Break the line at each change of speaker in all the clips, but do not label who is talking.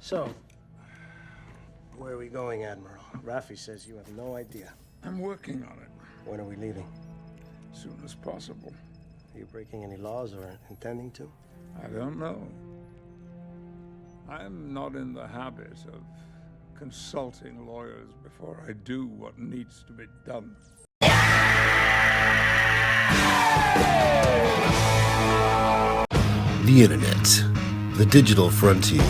So, where are we going, Admiral? Raffi says you have no idea.
I'm working on it.
When are we leaving?
As soon as possible.
Are you breaking any laws or intending to?
I don't know. I'm not in the habit of consulting lawyers before I do what needs to be done.
The Internet, the digital frontier.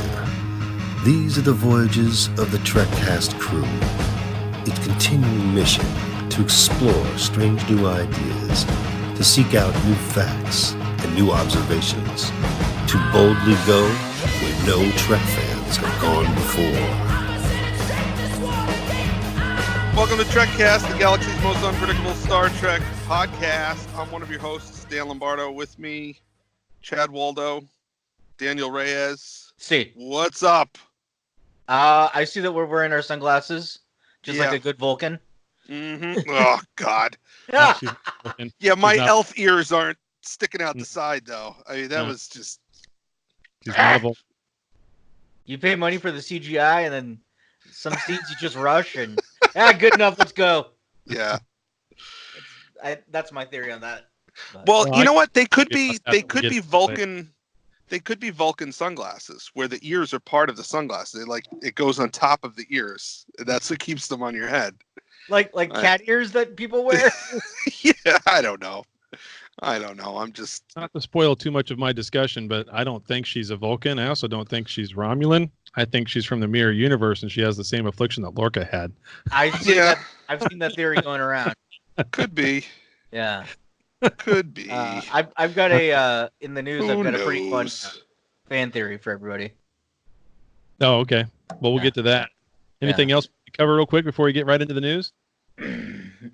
These are the voyages of the TrekCast crew. Its continuing mission to explore strange new ideas, to seek out new facts and new observations, to boldly go where no Trek fans have gone before.
Welcome to TrekCast, the galaxy's most unpredictable Star Trek podcast. I'm one of your hosts, Dan Lombardo. With me, Chad Waldo, Daniel Reyes.
See,
what's up?
I see that we're wearing our sunglasses, just like a good Vulcan.
Mm-hmm. Oh, God.
Yeah,
my elf ears aren't sticking out the side, though. I mean, that was just...
She's not a Vulcan.
You pay money for the CGI, and then some scenes you just rush, and good enough, let's go.
Yeah.
That's my theory on that.
But. Well, you know what? They could be Vulcan. They could be Vulcan sunglasses, where the ears are part of the sunglasses. It goes on top of the ears. That's what keeps them on your head.
Like cat ears that people wear.
Yeah, I don't know. I'm just
not to spoil too much of my discussion, but I don't think she's a Vulcan. I also don't think she's Romulan. I think she's from the Mirror Universe, and she has the same affliction that Lorca had.
I've seen that theory going around.
Could be.
Yeah.
Could be.
I've got a in the news. I've got a pretty fun fan theory for everybody.
Oh, okay. Well, we'll get to that. Anything else to cover real quick before we get right into the news?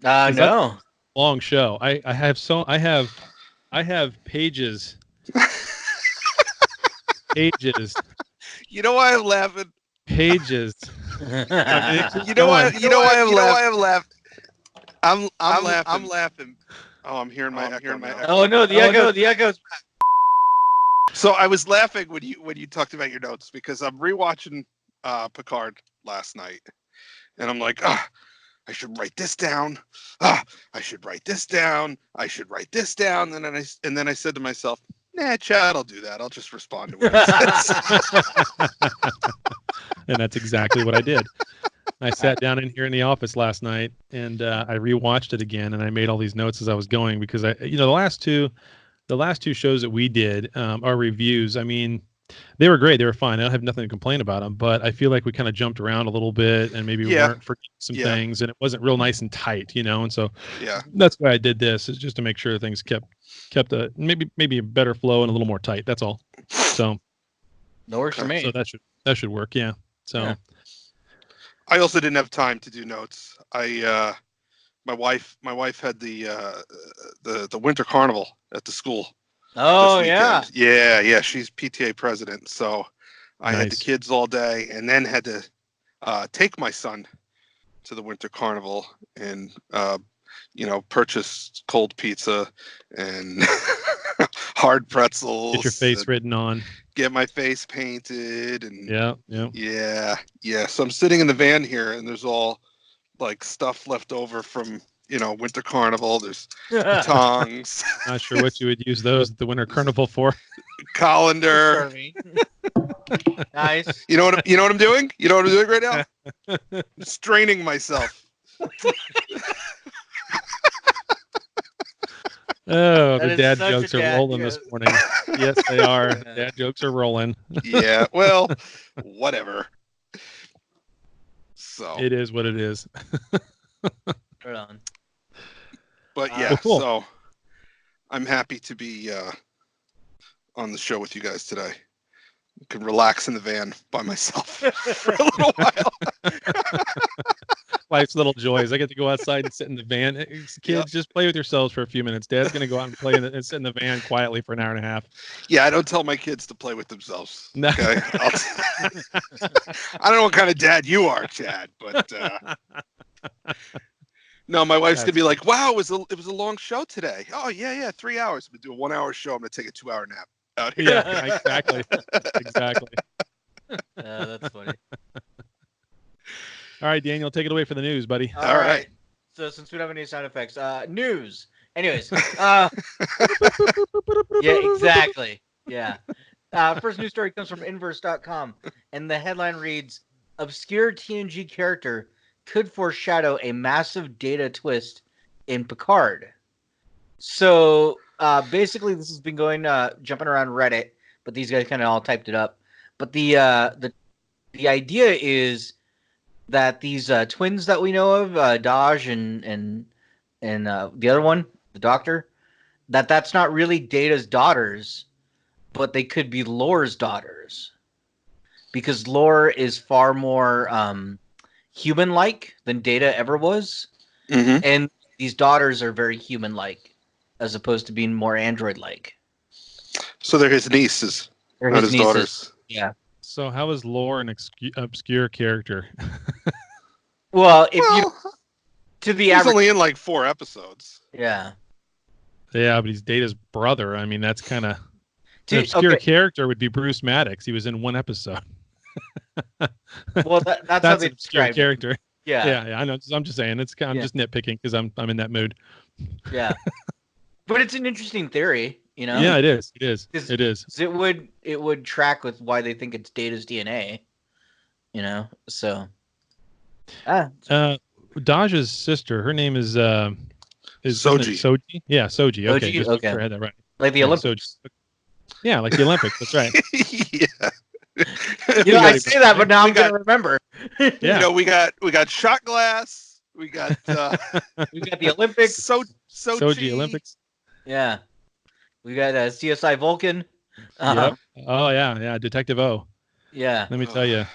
No.
Long show. I have pages. Pages.
You know why I'm laughing?
Pages.
You know why I'm laughing? I'm laughing. Oh, I'm hearing my echo.
Oh no, the echo's.
So I was laughing when you talked about your notes because I'm rewatching Picard last night, and I'm like, I should write this down. I should write this down. I should write this down. And then I said to myself, nah, Chad, I'll do that. I'll just respond to what he says.
And that's exactly what I did. I sat down in here in the office last night and I rewatched it again, and I made all these notes as I was going because the last two shows that we did, our reviews, I mean, they were great. They were fine. I don't have nothing to complain about them, but I feel like we kind of jumped around a little bit and maybe we weren't forgetting some things, and it wasn't real nice and tight, and so that's why I did this, is just to make sure things kept a maybe a better flow and a little more tight. That's all. So
no works for me.
So that should work. Yeah. So. Yeah.
I also didn't have time to do notes. My wife had the winter carnival at the school.
Oh yeah.
Yeah. She's PTA president, so I had the kids all day, and then had to take my son to the winter carnival and purchase cold pizza and hard pretzels.
Get your face written on.
Get my face painted and
yeah.
So I'm sitting in the van here, and there's all like stuff left over from winter carnival. There's tongs.
Not sure what you would use those at the winter carnival for.
Colander.
Nice.
You know what I'm doing? You know what I'm doing right now? I'm straining myself.
Oh, the dad jokes are rolling this morning. Yes, they are. Dad jokes are rolling.
Yeah, well, whatever. So
it is what it is.
Right on.
But yeah, cool. So I'm happy to be on the show with you guys today. I can relax in the van by myself for a little while.
Life's little joys. I get to go outside and sit in the van. Kids, just play with yourselves for a few minutes. Dad's going to go out and play and sit in the van quietly for an hour and a half.
Yeah, I don't tell my kids to play with themselves.
No.
Okay? I don't know what kind of dad you are, Chad, but no, my wife's going to be like, wow, it was a long show today. Oh, yeah, 3 hours. I'm going to do a 1 hour show. I'm going to take a 2 hour nap out here.
Yeah, exactly.
That's funny.
All right, Daniel, take it away for the news, buddy.
All right.
So since we don't have any sound effects, news. Anyways, yeah, exactly. Yeah. First news story comes from Inverse.com, and the headline reads, "Obscure TNG character could foreshadow a massive data twist in Picard." So basically, this has been going jumping around Reddit, but these guys kind of all typed it up. But the idea is that these twins that we know of, Daj and the other one, the Doctor, that's not really Data's daughters, but they could be Lore's daughters, because Lore is far more human-like than Data ever was, and these daughters are very human-like, as opposed to being more android-like.
So they're his nieces, not his daughters.
Yeah.
So how is Lore an obscure character?
Well, you to the
he's
average,
only in like 4 episodes.
yeah.
Yeah, but he's Data's brother. I mean, that's kind of an obscure character would be Bruce Maddox. He was in 1 episode.
Well, that's how
That's
they
an obscure
describe it.
character.
Yeah.
Yeah, I know. I'm just saying. I'm just nitpicking because I'm in that mood.
Yeah. But it's an interesting theory, you know?
Yeah, it is. It is.
'Cause
It is.
It would track with why they think it's Data's DNA, you know? So.
Daj's sister, her name is
Soji.
Soji? Yeah, Soji. Okay,
Soji?
just
Okay.
sure I had that right.
Like the
Yeah,
Olympics.
Soji. Yeah, like the Olympics. That's right.
Yeah.
You know, I say that, but now I'm going to remember.
Yeah.
You know, we got shot glass. We got
We got the Olympics.
Soji Olympics.
Yeah. We got CSI Vulcan.
Yep. Oh yeah, Detective O.
Yeah.
Let me tell you,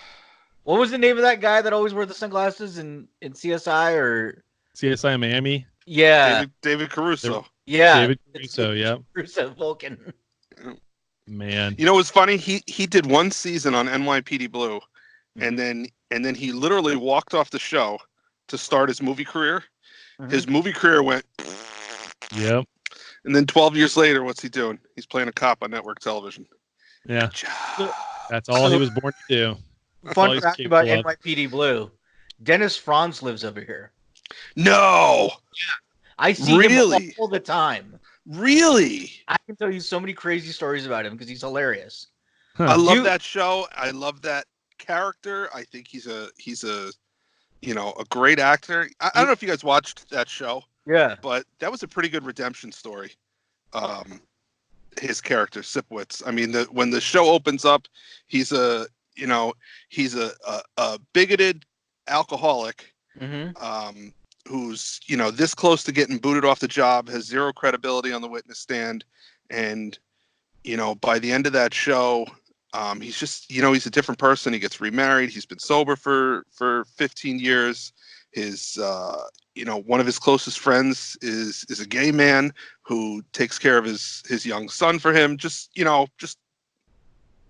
What was the name of that guy that always wore the sunglasses in CSI or?
CSI Miami.
Yeah.
David Caruso.
Yeah.
David Caruso. Yep.
Caruso Vulcan.
Man.
You know what's funny? He did 1 season on NYPD Blue, and then he literally walked off the show to start his movie career. His movie career went.
Yep.
And then 12 years later, what's he doing? He's playing a cop on network television.
Yeah. That's all he was born to do. That's all
Fun
he's
fact about
capable of.
NYPD Blue: Dennis Franz lives over here.
No.
I see him all the time.
Really?
I can tell you so many crazy stories about him because he's hilarious.
I love that show. I love that character. I think he's a a great actor. I don't know if you guys watched that show.
Yeah.
But that was a pretty good redemption story. His character, Sipowicz. I mean, when the show opens up, he's a bigoted alcoholic who's, this close to getting booted off the job, has zero credibility on the witness stand. And, by the end of that show, he's just, he's a different person. He gets remarried. He's been sober for 15 years. His, one of his closest friends is a gay man who takes care of his young son for him. Just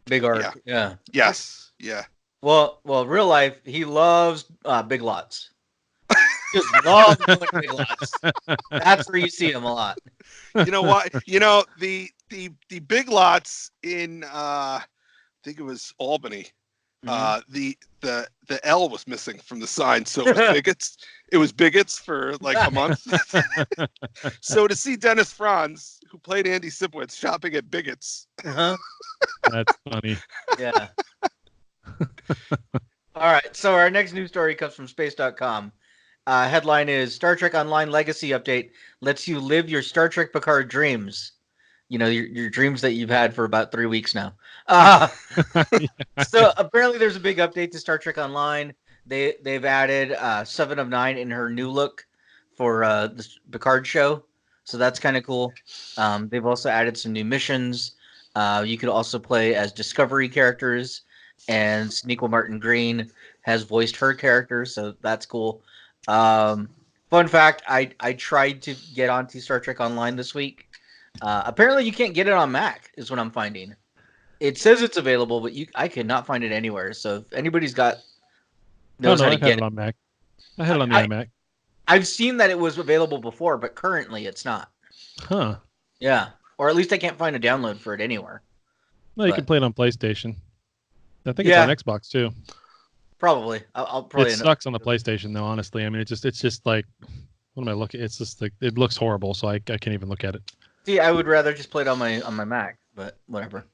big art. Yeah.
Yes. Yeah.
Well, real life, he loves big lots. Just loves going to big lots. That's where you see him a lot.
You know what? The big lots in I think it was Albany. The L was missing from the sign, so it was bigots. It was bigots for like a month. So to see Dennis Franz, who played Andy Sipowicz, shopping at bigots.
That's funny.
Yeah. All right. So our next news story comes from space.com. Headline is Star Trek Online Legacy Update lets you live your Star Trek Picard dreams. Your dreams that you've had for about 3 weeks now. So apparently there's a big update to Star Trek Online. They've added 7 of 9 in her new look for the Picard show. So that's kind of cool. They've also added some new missions. You could also play as Discovery characters, and Sneakle Martin Green has voiced her character, so that's cool. Fun fact, I tried to get onto Star Trek Online this week. Apparently you can't get it on Mac, is what I'm finding. It says it's available, but I cannot find it anywhere. So if anybody's knows how to get it
on Mac. I had it on the iMac.
I've seen that it was available before, but currently it's not.
Huh.
Yeah. Or at least I can't find a download for it anywhere.
Well, you can play it on PlayStation. I think it's on Xbox too.
Probably. I'll probably.
It sucks on the PlayStation though. Honestly, I mean, it's just like, what am I looking? It's just like it looks horrible, so I can't even look at it.
See, I would rather just play it on my Mac, but whatever.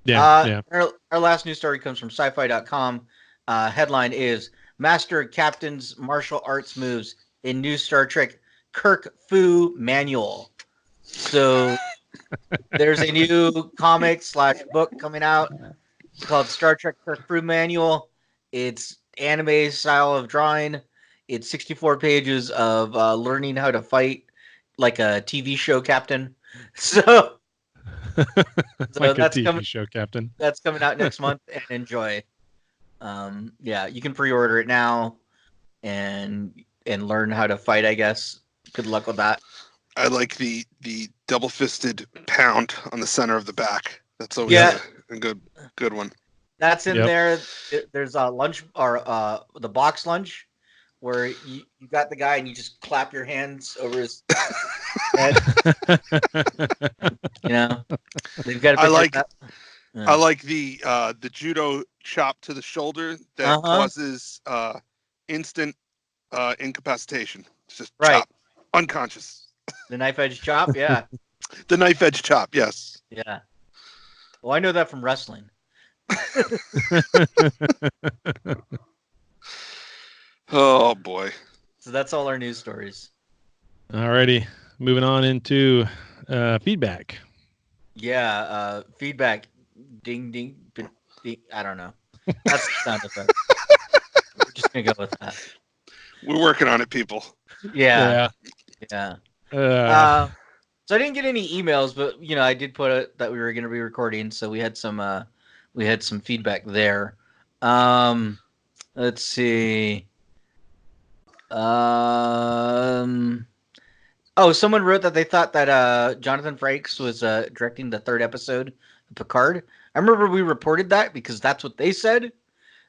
Yeah.
Our last news story comes from sci-fi.com. Headline is Master Captain's Martial Arts Moves in New Star Trek Kirk Fu Manual. So there's a new comic/book coming out called Star Trek Kirk Fu Manual. It's anime style of drawing. It's 64 pages of learning how to fight like a TV show captain. So
like
that's
a TV
coming.
show captain.
That's coming out next month, and enjoy. Yeah, you can pre-order it now, and learn how to fight. I guess. Good luck with that.
I like the double-fisted pound on the center of the back. That's always a good one.
That's in there. There's a lunch or the box lunch where you got the guy and you just clap your hands over his head. You know, they've got.
I like the judo chop to the shoulder that causes instant incapacitation. It's just chop, unconscious.
The knife edge chop, yeah.
The knife edge chop, yes.
Yeah. Well, I know that from wrestling.
Oh boy.
So that's all our news stories.
Alrighty, moving on into feedback.
Yeah, feedback. Ding, ding, ding. I don't know. That's the sound effect. We're just gonna go with that.
We're working on it, people.
Yeah. So I didn't get any emails, but I did put that we were gonna be recording, so we had some feedback there. Let's see. Someone wrote that they thought that Jonathan Frakes was directing the third episode of Picard. I remember we reported that because that's what they said.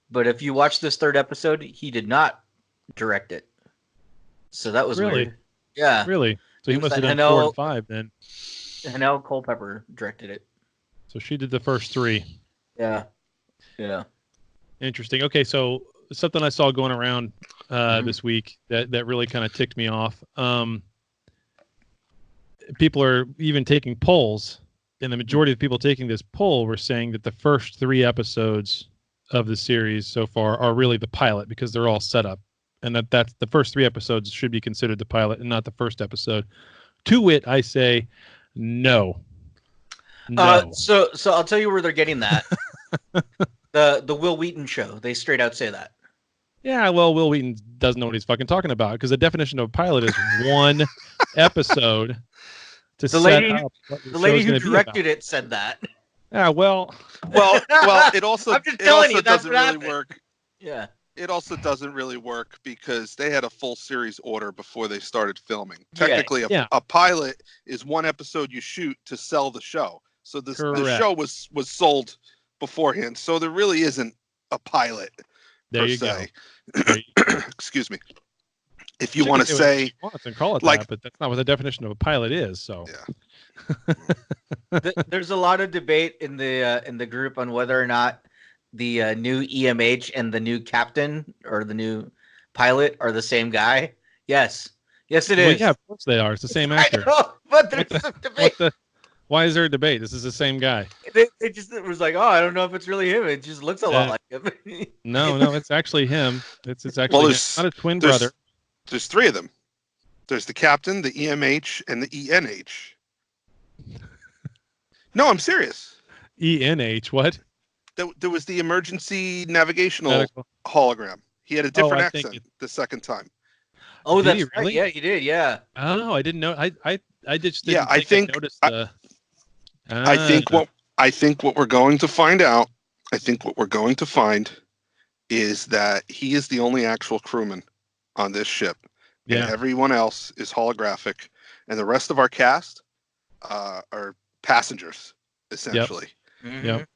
But if you watch this third episode, he did not direct it. So that was
really
weird. Yeah.
Really? So he must have done 4 and 5 then.
Hanelle Culpepper directed it.
So she did the first 3.
Yeah.
Interesting. Okay, so something I saw going around this week that really kind of ticked me off. People are even taking polls, and the majority of the people taking this poll were saying that the first 3 episodes of the series so far are really the pilot because they're all set up, and that's the first 3 episodes should be considered the pilot and not the first episode. To wit, I say no.
So I'll tell you where they're getting that. The Will Wheaton show. They straight out say that.
Yeah, well, Will Wheaton doesn't know what he's fucking talking about because the definition of a pilot is 1 episode to
the
set
lady,
up what
the lady who directed it said that.
Yeah, well,
it also
I'm just telling you, that's
doesn't
what
really
happened.
work.
Yeah.
It also doesn't really work because they had a full series order before they started filming. Technically, a pilot is 1 episode you shoot to sell the show. So the show was sold beforehand. So there really isn't a pilot per se. Excuse me. If you want to say,
and call it
like,
that, but that's not what the definition of a pilot is. So
There's a lot of debate in the group on whether or not the new EMH and the new captain or the new pilot are the same guy. Yes, it is.
Yeah, of course they are. It's the same actor.
I know, but there's some debate.
Why is there a debate? This is the same guy.
It was like, I don't know if it's really him. It just looks a lot like him.
No, it's actually him. It's actually him. Not a twin brother.
There's 3 of them. There's the captain, the EMH, and the ENH. No, I'm serious.
ENH, what?
There was the emergency navigational hologram. He had a different accent the second time.
Oh,
did
that's
he really?
right. Yeah, he did. Yeah.
Oh, I didn't know. I just didn't
I think
noticed.
I think what we're going to find out. I think what we're going to find is that he is the only actual crewman on this ship, and everyone else is holographic, and the rest of our cast are passengers essentially.
Yep.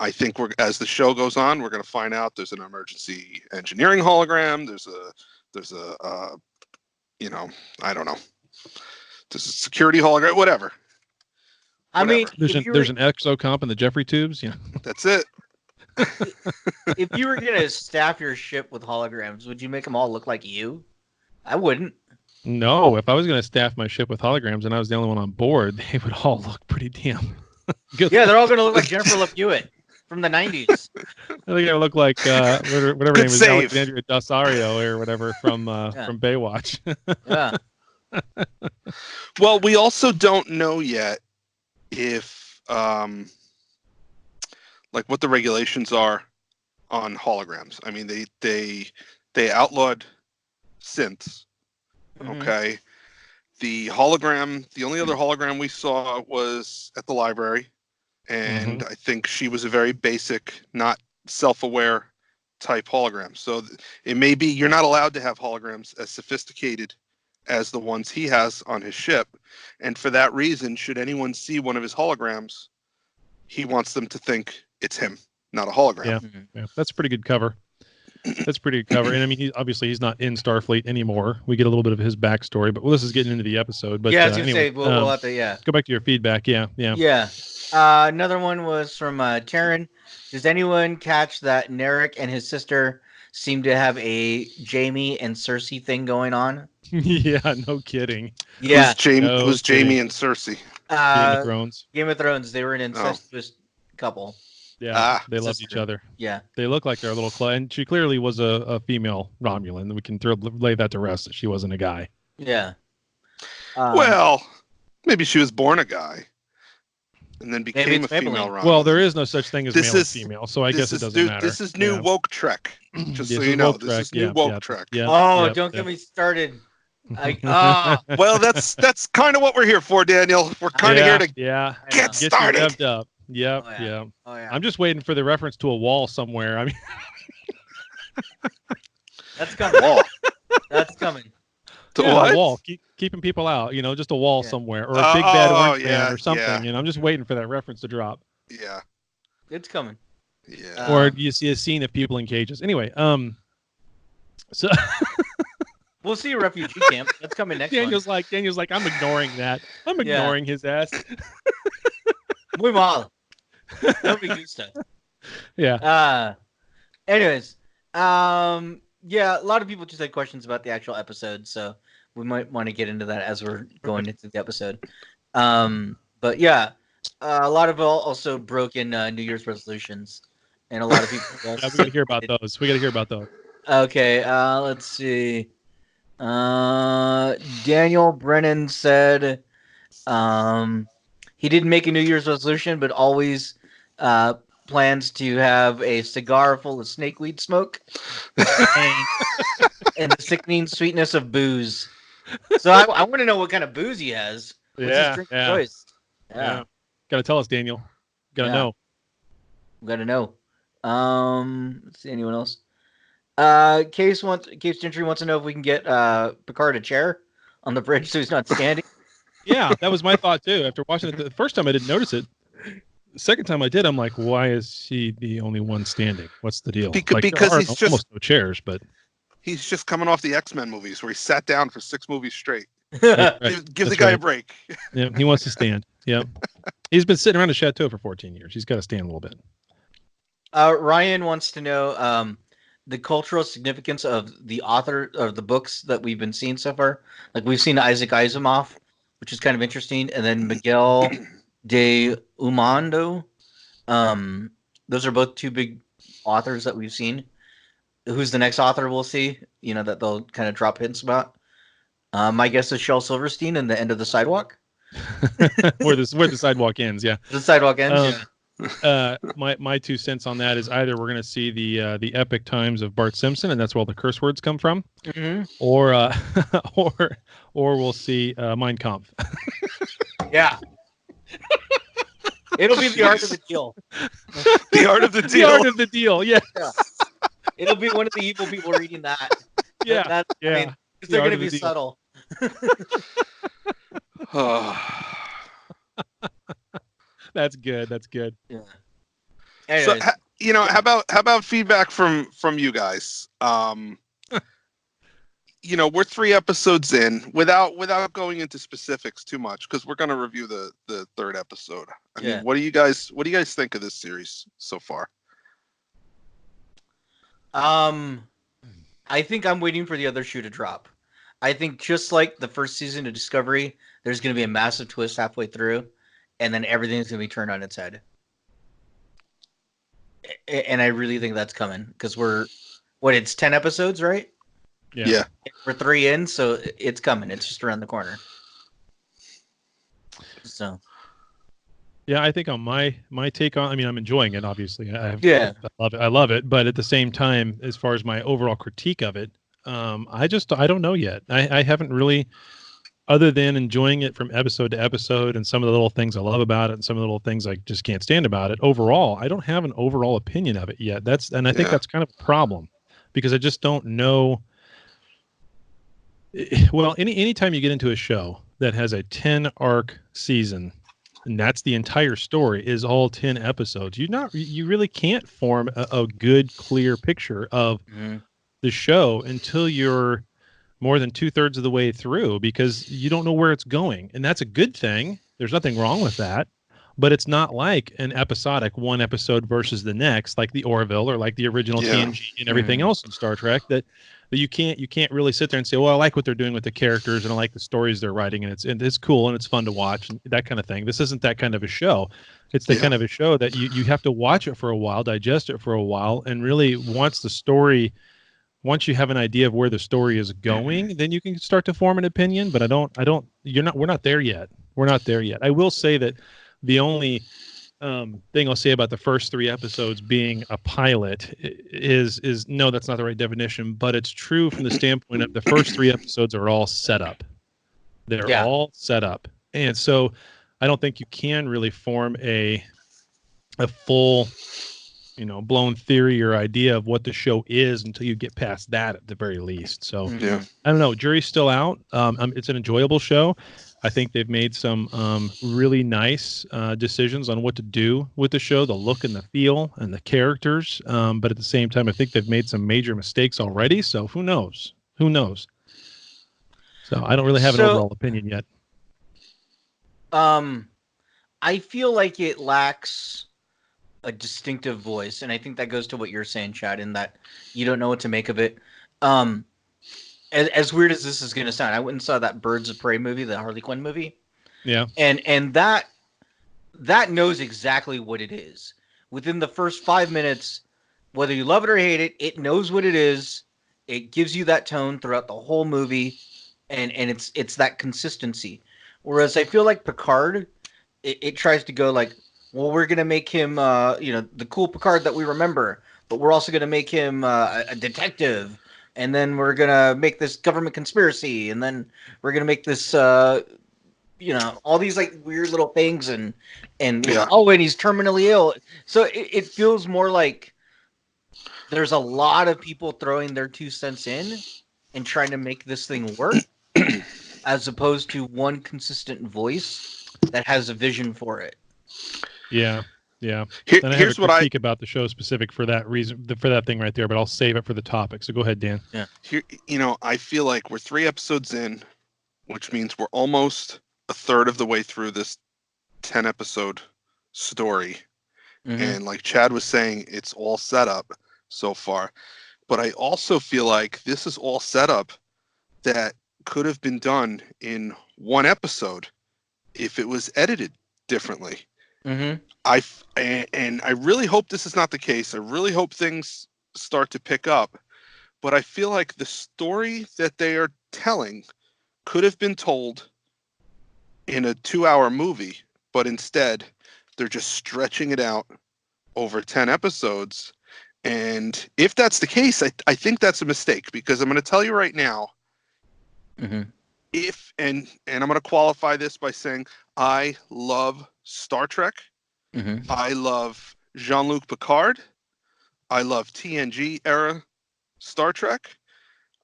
I think as the show goes on, we're going to find out there's an emergency engineering hologram. There's a I don't know. There's a security hologram, whatever.
I mean,
there's an exocomp in the Jeffrey tubes.
That's it.
If you were gonna staff your ship with holograms, would you make them all look like you? I wouldn't.
No, if I was going to staff my ship with holograms and I was the only one on board, they would all look pretty damn good.
Yeah, they're all gonna look like Jennifer Love Hewitt from the '90s.
I think I look like whatever her
Good
name is,
save.
Alexandria Daddario or whatever from Baywatch.
Yeah.
Well, we also don't know yet if like what the regulations are on holograms. I mean, they outlawed synths.
Mhm.
Okay. The hologram, the only other hologram we saw was at the library, and I think she was a very basic, not self-aware type hologram. So it may be you're not allowed to have holograms as sophisticated as the ones he has on his ship, and for that reason, should anyone see one of his holograms, he wants them to think it's him, not a hologram.
Yeah, yeah, that's a pretty good cover. That's a pretty good cover. And I mean, he's not in Starfleet anymore. We get a little bit of his backstory, but this is getting into the episode. But
Yeah, I was gonna
anyway,
say we'll have to.
go back to your feedback. Yeah.
Yeah. Another one was from Taryn. Does anyone catch that Narek and his sister seem to have a Jamie and Cersei thing going on?
Yeah, no kidding.
Yeah.
Who's Jamie,
No
who's
kidding.
Jamie and Cersei?
Game of Thrones.
Game of Thrones. They were an incestuous couple.
Yeah, they loved
sister.
each other.
Yeah.
They look like they're a little and she clearly was a female Romulan. We can lay that to rest that she wasn't a guy.
Yeah.
Well, maybe she was born a guy and then became a
it's Maybelline.
female Romulan.
Well, there is no such thing as
This
male and
is-
female, so I guess it doesn't matter.
This is new
Yeah.
woke Trek. Just
This
so
is
you know,
woke
this
Trek.
is new
Yeah,
woke
yeah,
Trek.
Yeah,
Oh,
yeah,
don't
yeah.
get me started.
Well, that's kind of what we're here for, Daniel. We're kind of here to
yeah.
I know.
get
Get you
started.
revved up. Yep,
Oh, yeah.
yeah.
Oh yeah.
I'm just waiting for the reference to a wall somewhere. I mean,
That's coming.
Wall.
That's coming.
To
yeah,
what?
a wall, keeping people out. Just a wall
Yeah.
somewhere, or a big bad orange
yeah,
man, or something.
yeah.
I'm just waiting for that reference to drop.
Yeah.
It's coming.
Yeah.
Or you see a scene of people in cages. Anyway, so
We'll see a refugee camp. That's coming next
Daniel's like, I'm ignoring that. I'm
Yeah.
ignoring his ass.
Muy mal. No me gusta.
Yeah.
Anyways, yeah, a lot of people just had questions about the actual episode, so we might want to get into that as we're going into the episode. But yeah, a lot of also broken New Year's resolutions, and a lot of people.
Yeah, we got to hear about those.
Okay, let's see. Daniel Brennan said he didn't make a New Year's resolution, but always plans to have a cigar full of snakeweed smoke and the sickening sweetness of booze. So I want to know what kind of booze he has. What's his
Yeah,
drink of
yeah.
choice?
Yeah. Got to tell us, Daniel. Got to
Yeah.
know.
Got to know. Let's see, anyone else? Case Gentry wants to know if we can get Picard a chair on the bridge so he's not standing.
Yeah, that was my thought too. After watching it the first time, I didn't notice it. The second time I did, I'm like, why is he the only one standing? What's the deal?
Because
there are
he's just-
almost no chairs, but
He's just coming off the X-Men movies where he sat down for 6 movies straight.
right,
Give the
That's
guy a
right.
break.
yeah, he wants to stand. Yeah, he's been sitting around the chateau for 14 years. He's got to stand a little bit.
Ryan wants to know the cultural significance of the author of the books that we've been seeing so far. Like we've seen Isaac Asimov, which is kind of interesting, and then Miguel de Umando. Those are both 2 big authors that we've seen. Who's the next author we'll see? That they'll kind of drop hints about. My guess is Shel Silverstein and the End of the Sidewalk.
where the sidewalk ends. Yeah.
The sidewalk ends.
My 2 cents on that is either we're going to see the epic times of Bart Simpson, and that's where all the curse words come from, or we'll see Mein Kampf.
Yeah. It'll be the art of the deal.
The art of the
The
deal.
art of the deal. Yeah.
It'll be one of the evil people reading that.
Yeah.
I
Yeah.
mean, 'cause they're
art
going to
of the
be
deal.
subtle.
That's good. That's good.
Yeah.
So,
Anyways,
how about feedback from you guys? We're 3 episodes in without going into specifics too much because we're going to review the 3rd episode. I
Yeah.
mean, what do you guys think of this series so far?
I think I'm waiting for the other shoe to drop. I think just like the first season of Discovery, there's going to be a massive twist halfway through, and then everything's going to be turned on its head. And I really think that's coming because it's 10 episodes, right?
Yeah.
We're 3 in, so it's coming. It's just around the corner. So.
Yeah, I think on my take on, I mean, I'm enjoying it. Obviously, I love it. I love it. But at the same time, as far as my overall critique of it, I don't know yet. I haven't really, other than enjoying it from episode to episode, and some of the little things I love about it, and some of the little things I just can't stand about it. Overall, I don't have an overall opinion of it yet. I think that's kind of a problem, because I just don't know. Well, anytime you get into a show that has a 10 arc season, and that's the entire story, is all 10 episodes, you really can't form a good, clear picture of the show until you're more than 2/3 of the way through, because you don't know where it's going. And that's a good thing. There's nothing wrong with that. But it's not like an episodic one episode versus the next, like the Orville or like the original TNG and everything else in Star Trek, that you can't really sit there and say, well, I like what they're doing with the characters and I like the stories they're writing, and it's cool and it's fun to watch and that kind of thing. This isn't that kind of a show. It's the kind of a show that you have to watch it for a while, digest it for a while, and really once you have an idea of where the story is going, then you can start to form an opinion. But we're not there yet. We're not there yet. I will say that the only thing I'll say about the first 3 episodes being a pilot is no, that's not the right definition, but it's true from the standpoint of the first 3 episodes are all set up. They're all set up. And so I don't think you can really form a full, blown theory or idea of what the show is until you get past that at the very least. So I don't know. Jury's still out. It's an enjoyable show. I think they've made some really nice decisions on what to do with the show, the look and the feel and the characters. But at the same time, I think they've made some major mistakes already. So who knows? Who knows? So I don't really have an overall opinion yet.
I feel like it lacks a distinctive voice, and I think that goes to what you're saying, Chad, in that you don't know what to make of it. As weird as this is going to sound, I went and saw that Birds of Prey movie, the Harley Quinn movie. Yeah. And that knows exactly what it is. Within the first 5 minutes, whether you love it or hate it, it knows what it is. It gives you that tone throughout the whole movie, and it's that consistency. Whereas I feel like Picard, it tries to go like, well, we're going to make him, the cool Picard that we remember, but we're also going to make him a detective. And then we're going to make this government conspiracy. And then we're going to make this, all these like weird little things. And and he's terminally ill. So it feels more like there's a lot of people throwing their 2 cents in and trying to make this thing work, as opposed to one consistent voice that has a vision for it.
Yeah. Yeah. And I have a critique about the show specific for that reason, for that thing right there, but I'll save it for the topic. So go ahead, Dan.
Yeah.
Here, I feel like we're 3 episodes in, which means we're almost a third of the way through this 10 episode story. Mm-hmm. And like Chad was saying, it's all set up so far. But I also feel like this is all set up that could have been done in 1 episode if it was edited differently.
Mm-hmm.
I really hope this is not the case. I really hope things start to pick up. But I feel like the story that they are telling could have been told in a 2-hour movie, but instead they're just stretching it out over 10 episodes. And if that's the case, I think that's a mistake, because I'm going to tell you right now, if and I'm going to qualify this by saying I love Star Trek.
Mm-hmm.
I love Jean-Luc Picard. I love TNG era Star Trek.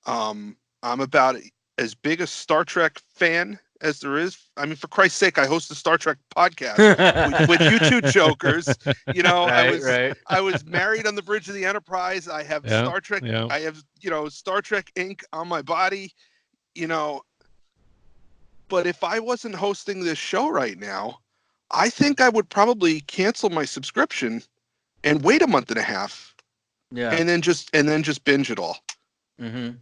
I'm about as big a Star Trek fan as there is. I mean, for Christ's sake, I host a Star Trek podcast with you two jokers. I was married on the bridge of the Enterprise. I have Star Trek. Yeah. I have, Star Trek ink on my body, But if I wasn't hosting this show right now, I think I would probably cancel my subscription and wait a month and a half
Yeah.
and then just binge it all.
Mm-hmm.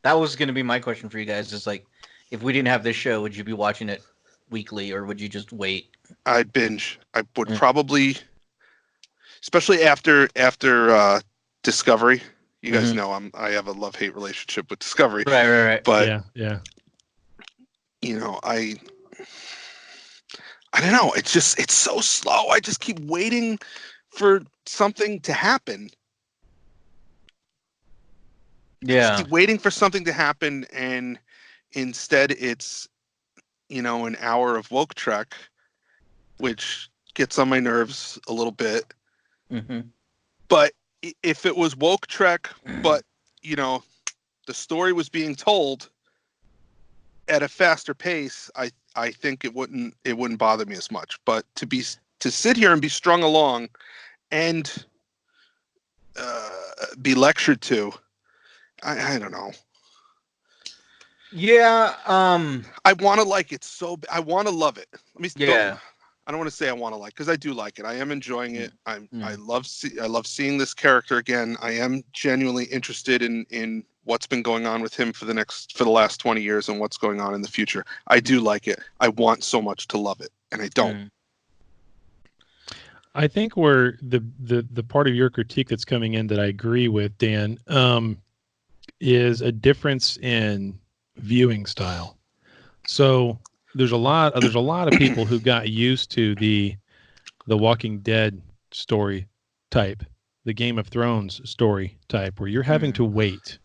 That was going to be my question for you guys. Is like, if we didn't have this show, would you be watching it weekly, or would you just wait?
I'd binge. I would
Mm.
probably, especially after Discovery. You guys
Mhm.
know I have a love-hate relationship with Discovery.
Right.
But
yeah.
you know, I don't know. It's so slow. I just keep waiting for something to happen.
Yeah.
Keep waiting for something to happen, and instead it's, an hour of woke trek, which gets on my nerves a little bit.
Mm-hmm.
But if it was woke trek, but the story was being told at a faster pace, I think it wouldn't bother me as much. But to sit here and be strung along and be lectured to, I don't know.
Yeah.
I want to like it I want to love it.
Yeah.
I don't want to say I want to like, because I do like it. I am enjoying it. I
Mm.
love seeing this character again. I am genuinely interested in what's been going on with him for the last 20 years and what's going on in the future. I do like it. I want so much to love it, and I don't.
Mm.
I think where the part of your critique that's coming in that I agree with, Dan, is a difference in viewing style. So there's a lot of people who got used to the Walking Dead story type, the Game of Thrones story type, where you're having to wait,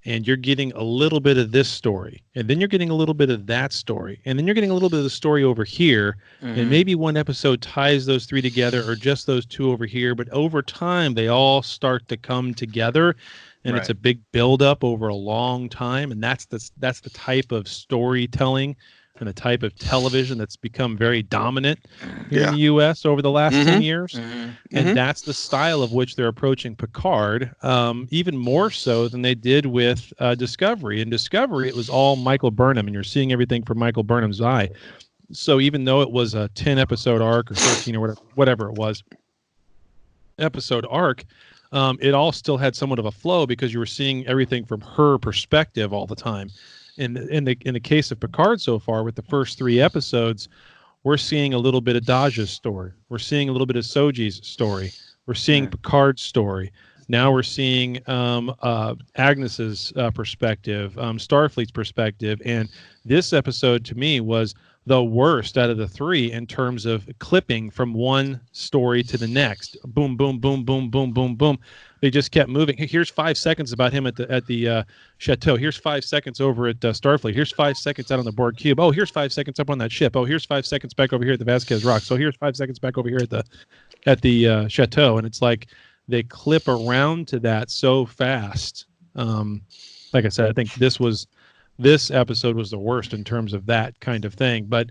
and you're getting a little bit of this story, and then you're getting a little bit of that story, and then you're getting a little bit of the story over here, and maybe one episode ties those three together, or just those two over here, but over time they all start to come together, and it's a big buildup over a long time, and that's the type of storytelling and the type of television that's become very dominant here in the U.S. over the last 10 years. And that's the style of which they're approaching Picard, even more so than they did with Discovery. In Discovery, it was all Michael Burnham, and you're seeing everything from Michael Burnham's eye. So even though it was a 10-episode arc or 13 or whatever it was, episode arc, it all still had somewhat of a flow because you were seeing everything from her perspective all the time. In the case of Picard so far, with the first 3 episodes, we're seeing a little bit of Daja's story. We're seeing a little bit of Soji's story. We're seeing Picard's story. Now we're seeing Agnes's perspective, Starfleet's perspective, and this episode to me was the worst out of the 3 in terms of clipping from one story to the next. Boom, boom, boom, boom, boom, boom, boom. They just kept moving. Here's 5 seconds about him at the chateau. Here's 5 seconds over at Starfleet. Here's 5 seconds out on the Borg cube. Oh, here's 5 seconds up on that ship. Oh, here's 5 seconds back over here at the Vasquez Rock. So here's 5 seconds back over here at the chateau. And it's like they clip around to that so fast. Like I said, I think this episode was the worst in terms of that kind of thing. But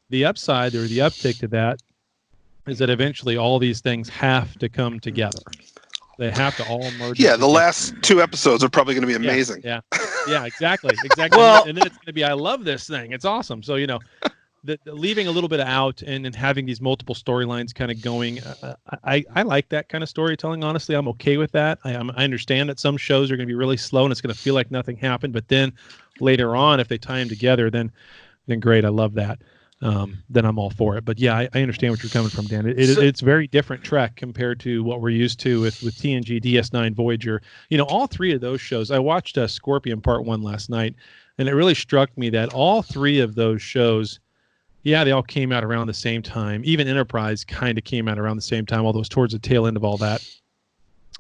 the upside or the uptick to that is that eventually all these things have to come together. They have to all merge.
Yeah, the last 2 episodes are probably going to be amazing.
Yeah, exactly.
Well,
and then it's going to be, I love this thing. It's awesome. So, the leaving a little bit out and having these multiple storylines kind of going, I like that kind of storytelling. Honestly, I'm okay with that. I understand that some shows are going to be really slow and it's going to feel like nothing happened. But then later on, if they tie them together, then great. I love that. Then I'm all for it. But yeah, I understand what you're coming from, Dan. It's very different Trek compared to what we're used to with TNG, DS9, Voyager. All 3 of those shows. I watched Scorpion Part 1 last night, and it really struck me that all 3 of those shows, yeah, they all came out around the same time. Even Enterprise kind of came out around the same time, although it was towards the tail end of all that.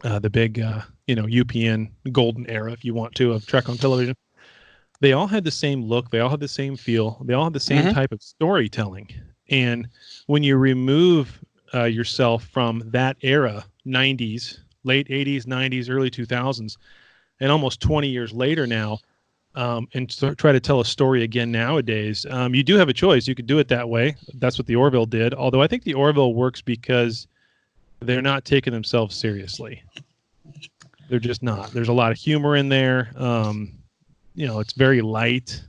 The big, UPN golden era, if you want to, of Trek on television. They all had the same look. They all had the same feel. They all had the same type of storytelling. And when you remove yourself from that era, 90s, late 80s, 90s, early 2000s, and almost 20 years later now, and try to tell a story again nowadays, you do have a choice. You could do it that way. That's what the Orville did. Although I think the Orville works because they're not taking themselves seriously. They're just not. There's a lot of humor in there. It's very light.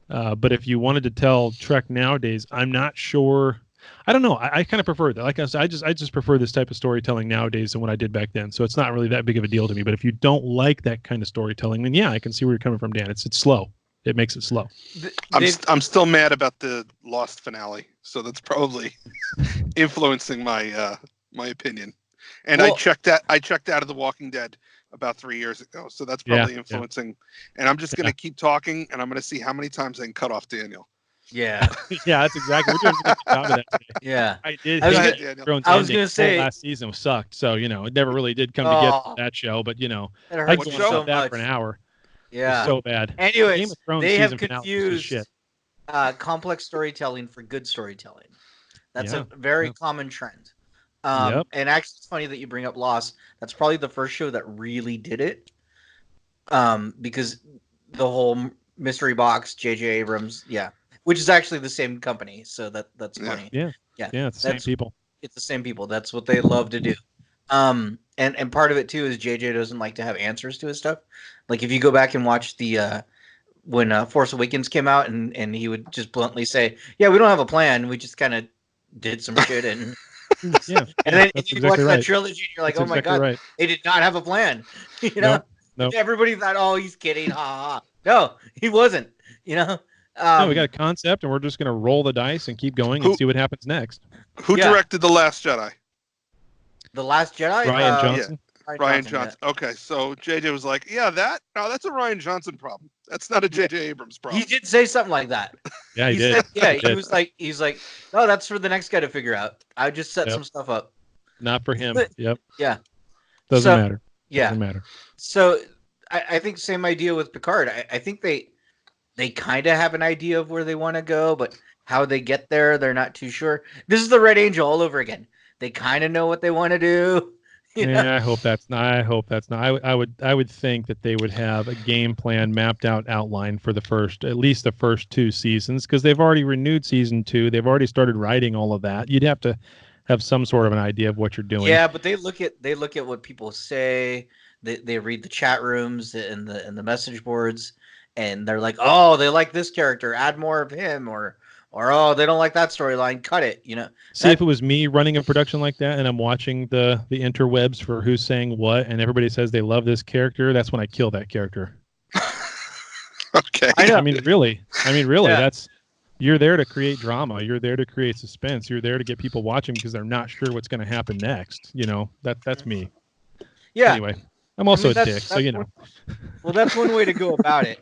But if you wanted to tell Trek nowadays, I'm not sure. I don't know. I kind of prefer that. Like I said, I just prefer this type of storytelling nowadays than what I did back then. So it's not really that big of a deal to me. But if you don't like that kind of storytelling, then yeah, I can see where you're coming from, Dan. It's slow. It makes it slow.
I'm still mad about the Lost finale, so that's probably influencing my my opinion. And
Well-
I checked out of The Walking Dead about 3 years ago, so that's probably influeing. And I'm just gonna keep talking, and I'm gonna see how many times I can cut off Daniel.
Yeah.
Yeah, that's exactly. We're doing a good job of that today.
Yeah.
I did.
I was
hate
gonna-
Daniel.
Thrones
I was
ending.
gonna say-
last season sucked. So it never really did come to
Oh.
get that show. But
It
I
hurts
could
What
go
show?
on that for an hour. It was
Yeah.
so bad.
Anyways,
Game of Thrones
they have
season finale was just
confused
shit.
complex storytelling for good storytelling. That's
Yeah,
a very
yeah.
common trend.
Yep.
And actually, it's funny that you bring up Lost. That's probably the first show that really did it. Because the whole mystery box, J.J. Abrams, which is actually the same company. So that's
Yeah.
funny.
Yeah, it's the same
that's-
people.
It's the same people. That's what they love to do. And part of it too is JJ doesn't like to have answers to his stuff. Like if you go back and watch the when Force Awakens came out and he would just bluntly say, "Yeah, we don't have a plan. We just kind of did some shit." And
Yeah,
and then
that's
you watch
exactly
that
right.
trilogy and you're like,
That's
"Oh my
exactly
god,
right.
they did not have a plan." You know,
Nope.
everybody thought, "Oh, he's kidding." Ha ha. Ha. No, he wasn't. You know.
No, we got a concept, and we're just going to roll the dice and keep going and
Who-
see what happens next.
Who
Yeah.
directed The Last Jedi?
The Last Jedi.
Ryan Johnson.
Ryan Johnson. Okay, so JJ was like, "Yeah, that's a Ryan Johnson problem. That's not a JJ Abrams problem."
He did say something like that.
Yeah, he did.
Said, yeah,
He
he
did.
was like, "Oh, that's for the next guy to figure out. I just set
Yep.
some stuff up."
Not for him. Yep.
Yeah.
Doesn't
So-
matter.
Yeah.
Doesn't matter.
So I think same idea with Picard. I think they kind of have an idea of where they want to go, but how they get there, they're not too sure. This is the Red Angel all over again. They kind of know what they want to do. You know?
Yeah, I hope that's not. I would think that they would have a game plan mapped out, outline for at least the first two seasons, because they've already renewed season 2. They've already started writing all of that. You'd have to have some sort of an idea of what you're doing.
Yeah, but they look at what people say. They read the chat rooms and the message boards, and they're like, "Oh, they like this character. Add more of him," or "Oh, they don't like that storyline. Cut it." You know.
See, if it was me running a production like that, and I'm watching the interwebs for who's saying what, and everybody says they love this character, that's when I kill that character.
Okay.
I know.
I mean, really,
Yeah.
that's. You're there to create drama. You're there to create suspense. You're there to get people watching because they're not sure what's going to happen next. That's me.
Yeah.
Anyway, I'm also a
that's-
dick, so
that's Well, that's one way to go about it.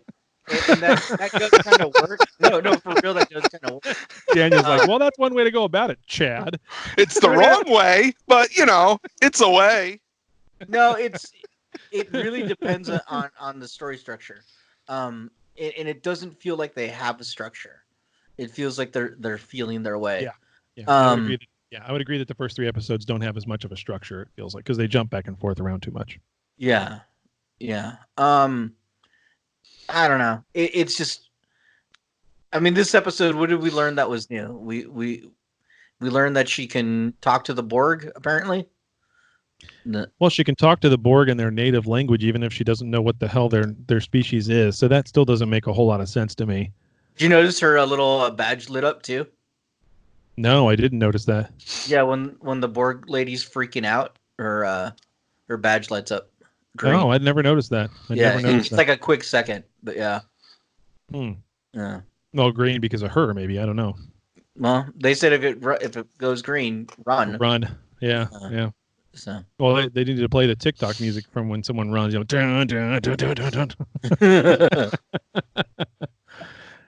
And that does kind of work. No, for real, that does kind of work.
Daniel's like, well, that's one way to go about it, Chad.
It's the wrong way, but it's a way.
No, it really depends on the story structure. And it doesn't feel like they have a structure. It feels like they're feeling their way.
Yeah, I would agree that the first 3 episodes don't have as much of a structure. It feels like because they jump back and forth around too much.
Yeah. I don't know. It's just. I mean, this episode. What did we learn that was new? We learned that she can talk to the Borg. Apparently.
Well, she can talk to the Borg in their native language, even if she doesn't know what the hell their species is. So that still doesn't make a whole lot of sense to me.
Did you notice her little badge lit up too?
No, I didn't notice that.
Yeah, when the Borg lady's freaking out, her badge lights up. Green.
Oh, I'd never noticed that.
It's like a quick second, but yeah. Yeah.
Well, green because of her, maybe. I don't know.
Well, they said if it goes green, run.
Run. Yeah. Yeah.
So.
Well, they needed to play the TikTok music from when someone runs. Dun, dun, dun, dun, dun, dun.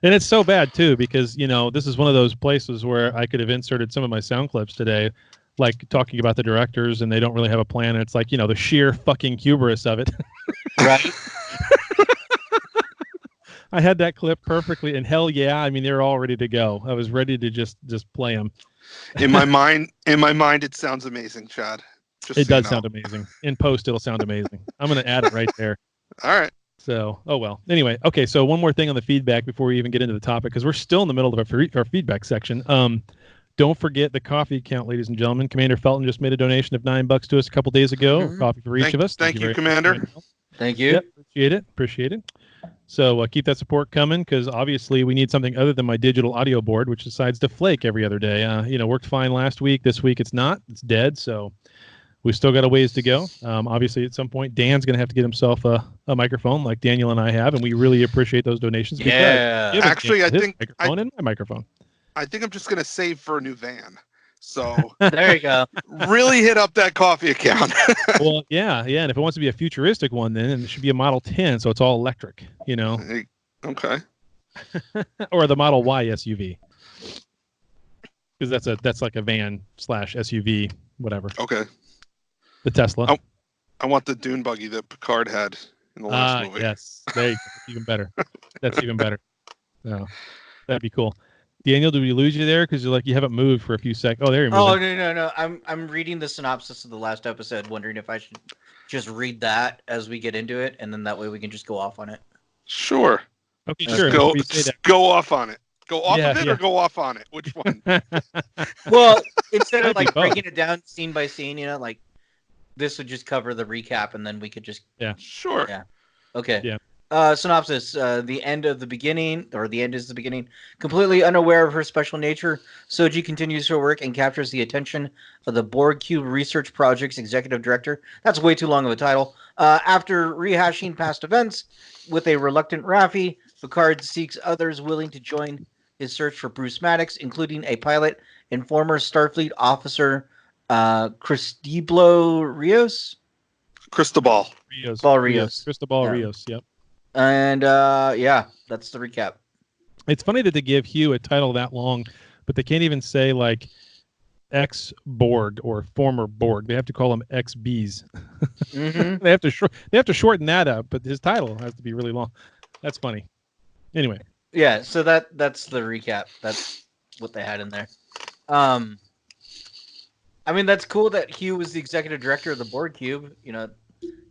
And it's so bad too because this is one of those places where I could have inserted some of my sound clips today, like talking about the directors and they don't really have a plan. And it's like the sheer fucking hubris of it.
Right.
I had that clip perfectly, and hell yeah, I mean they're all ready to go. I was ready to just play them.
In my mind, it sounds amazing, Chad.
It does sound amazing. In post, it'll sound amazing. I'm going to add it right there.
All right.
So, oh well. Anyway, okay. So one more thing on the feedback before we even get into the topic, because we're still in the middle of our feedback section. Don't forget the coffee account, ladies and gentlemen. Commander Felton just made a donation of $9 to us a couple days ago. Coffee for each of us.
Thank you,
very
Commander.
much.
Thank you.
Yep, appreciate it. So keep that support coming, because obviously we need something other than my digital audio board, which decides to flake every other day. Worked fine last week. This week it's not. It's dead. So we still got a ways to go. Obviously, at some point, Dan's going to have to get himself a microphone like Daniel and I have, and we really appreciate those donations.
Yeah.
Because
Actually, I think
microphone and my microphone.
I think I'm just gonna save for a new van. So
There you go.
really hit up that coffee account.
Well, yeah, and if it wants to be a futuristic one, then it should be a Model 10, so it's all electric,
Okay.
or the Model Y SUV, because that's like a van / SUV, whatever.
Okay.
The Tesla.
Oh, I want the dune buggy that Picard had in the last movie.
Yes, there you go. Even better. That's even better. No, that'd be cool. Daniel, did we lose you there? Because you haven't moved for a few seconds. Oh, there you are.
Oh, no. I'm reading the synopsis of the last episode, wondering if I should just read that as we get into it, and then that way we can just go off on it.
Sure.
Okay,
Just
sure.
go off on it. Go off
Yeah,
of it
yeah.
or go off on it. Which one?
Well, instead of
That'd be
like
both.
breaking it down scene by scene, like this would just cover the recap, and then we could just
Sure.
Yeah. Okay.
Yeah.
Synopsis: the end of the beginning, or the end is the beginning. Completely unaware of her special nature, Soji continues her work and captures the attention of the Borg Cube Research Project's executive director. That's way too long of a title. After rehashing past events with a reluctant Raffi, Picard seeks others willing to join his search for Bruce Maddox, including a pilot and former Starfleet officer, Cristobal Rios.
Cristobal.
Rios.
Cristobal
Yeah.
Rios, yep.
And that's the recap.
It's funny that they give Hugh a title that long, but they can't even say like ex-Borg or former Borg. They have to call him ex-Bs.
Mm-hmm.
They have to shorten that up, but his title has to be really long. That's funny. Anyway.
Yeah, so that's the recap. That's what they had in there. I mean, that's cool that Hugh was the executive director of the Borg Cube.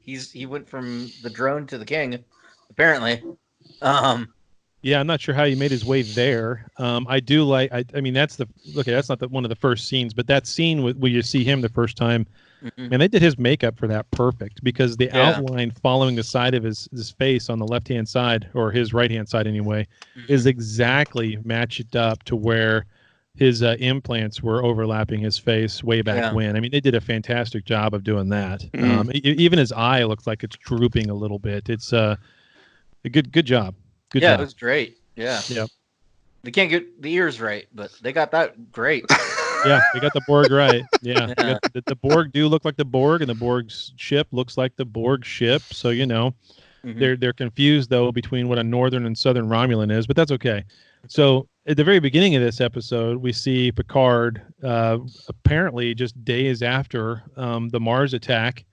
He went from the drone to the king, apparently.
Yeah, I'm not sure how he made his way there. I do like. I mean, that's not one of the first scenes, but that scene where you see him the first time,
Mhm.
and they did his makeup for that perfect, because the
Yeah.
outline following the side of his face on the left hand side, or his right hand side anyway, is exactly matched up to where his implants were overlapping his face way back
Yeah.
when. I mean, they did a fantastic job of doing that.
Mm.
Even his eye looks like it's drooping a little bit. It's a good job. Good
yeah,
job.
it was great. Yeah.
Yep.
They can't get the ears right, but they got that great.
Yeah, they got the Borg right. Yeah, they
Yeah.
got the Borg do look like the Borg, and the Borg's ship looks like the Borg ship. So
Mhm.
they're confused though between what a northern and southern Romulan is, but that's okay. So at the very beginning of this episode, we see Picard apparently just days after the Mars attack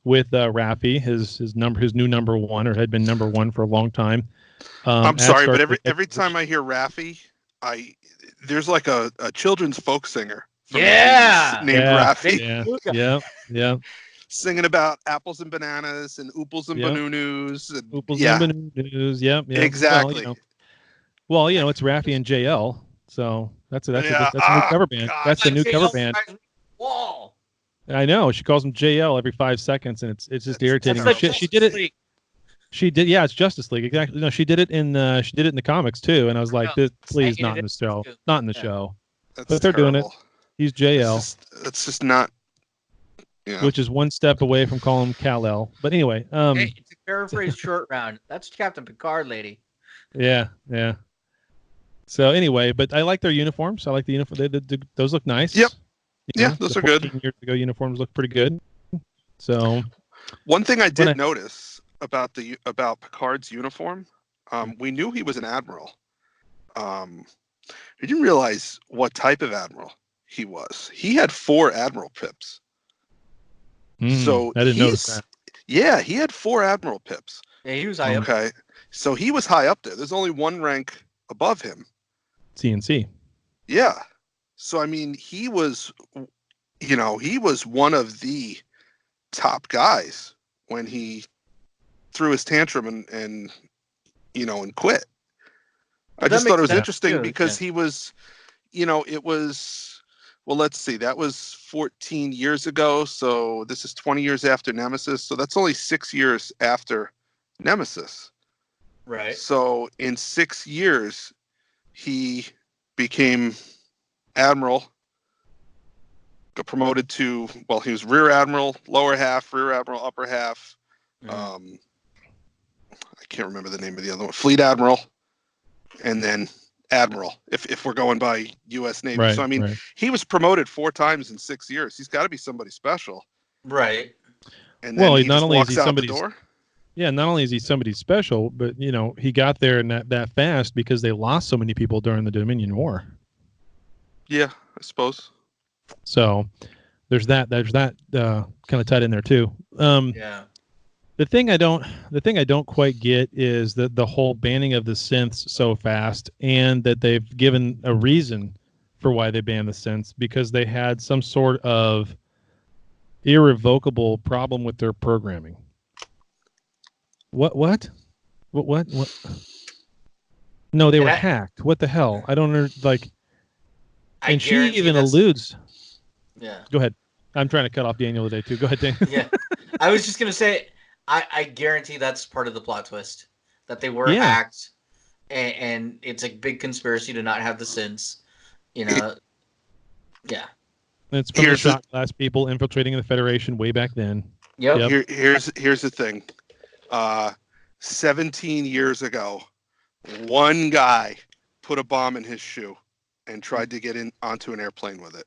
with Raffi, his new number one, or had been number one for a long time.
I'm
at
sorry, but
Starfleet
every time I hear Raffi, there's like a children's folk singer from the
Yeah!
80s named Raffi
Yeah.
singing about apples and bananas and ooples and
Yeah.
banoonies. And,
Ooples
yeah,
and Banoos. Yep.
exactly.
Well, it's Raffi and JL, so that's a
Yeah.
new cover band.
God.
That's the new
JL
cover band.
drives me wall.
I know. She calls him JL every 5 seconds, and it's just
That's
irritating.
terrible.
She did it. She did. Yeah, it's Justice League. Exactly. No, she did it in the comics too. And I was like,
know.
please,
Saying
not
it
in the
is
show.
too.
Not in the
Yeah.
show.
That's
But they're doing it.
terrible.
He's JL,
That's just not. Yeah.
which is one step away from calling him Kal-El. But anyway,
Hey, it's a paraphrase short round. That's Captain Picard, lady.
yeah. So anyway, but I like their uniforms. I like the uniform. Those look nice.
Yep.
You
Yeah,
know,
those
the
are good.
14 years ago, uniforms look pretty good. So
One thing I did
I-
notice about Picard's uniform, we knew he was an admiral. We didn't realize what type of admiral he was. He had 4 admiral pips. So
I didn't notice
he's-
that.
Yeah, he had 4 admiral pips.
Yeah, he was high up.
Okay, so he was high up there. There's only one rank above him.
CNC.
Yeah. So I mean, he was one of the top guys when he threw his tantrum and quit. I
That
just thought it
makes
was
sense,
interesting
too,
because
yeah.
he was, it was, well, let's see, that was 14 years ago. So this is 20 years after Nemesis. So that's only 6 years after Nemesis.
Right.
So in 6 years, he became admiral, got promoted to, well, he was rear admiral, lower half, rear admiral, upper half.
Mhm.
I can't remember the name of the other one. Fleet admiral, and then admiral, if we're going by U.S. Navy.
Right.
So, I mean,
right.
he was promoted 4 times in 6 years. He's got to be somebody special.
Right.
And then
Well,
he
not
just
only is
walks
he
out the
somebody's
door.
Yeah, not only is he somebody special, but he got there that fast because they lost so many people during the Dominion War.
Yeah, I suppose.
So there's that kind of tied in there too.
Yeah.
The thing I don't quite get is the whole banning of the synths so fast, and that they've given a reason for why they banned the synths, because they had some sort of irrevocable problem with their programming. What? No, they were hacked. What the hell? I don't know. Like, and she even alludes.
Yeah.
Go ahead. I'm trying to cut off Daniel today too. Go ahead, Daniel.
Yeah. I was just gonna say, I guarantee that's part of the plot twist, that they were
Yeah.
hacked, and it's a big conspiracy to not have the synths. Yeah.
It's from the shot glass people infiltrating the Federation way back then.
Yep.
Here's the thing. 17 years ago, one guy put a bomb in his shoe and tried to get in onto an airplane with it.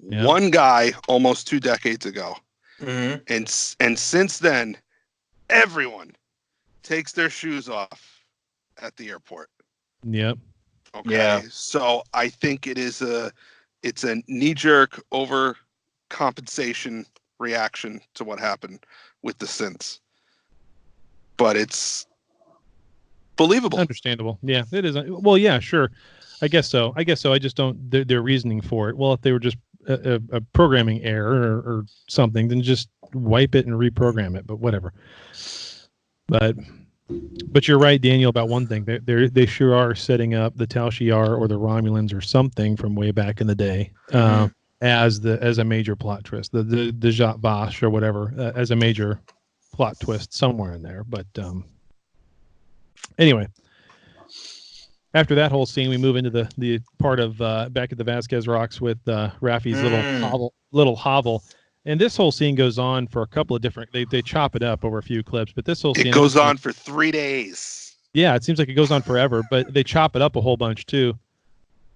Yep.
One guy almost 2 decades ago.
Mm-hmm.
And since then, everyone takes their shoes off at the airport.
Yep.
Okay.
Yeah.
So I think it's a knee-jerk overcompensation reaction to what happened with the synths. But it's believable.
Understandable. Yeah, it is. Well, yeah, sure. I guess so. I just don't. Their reasoning for it. Well, if they were just a programming error or something, then just wipe it and reprogram it. But whatever. But you're right, Daniel, about one thing. They sure are setting up the Tal Shiar or the Romulans or something from way back in the day as a major plot twist. The Zhat Vash or whatever as a major plot twist somewhere in there. But anyway, after that whole scene, we move into the part of back at the Vasquez Rocks with Raffi's little hovel. And this whole scene goes on for a couple of different. They chop it up over a few clips, but this whole scene
goes on for 3 days.
Yeah, it seems like it goes on forever, but they chop it up a whole bunch too.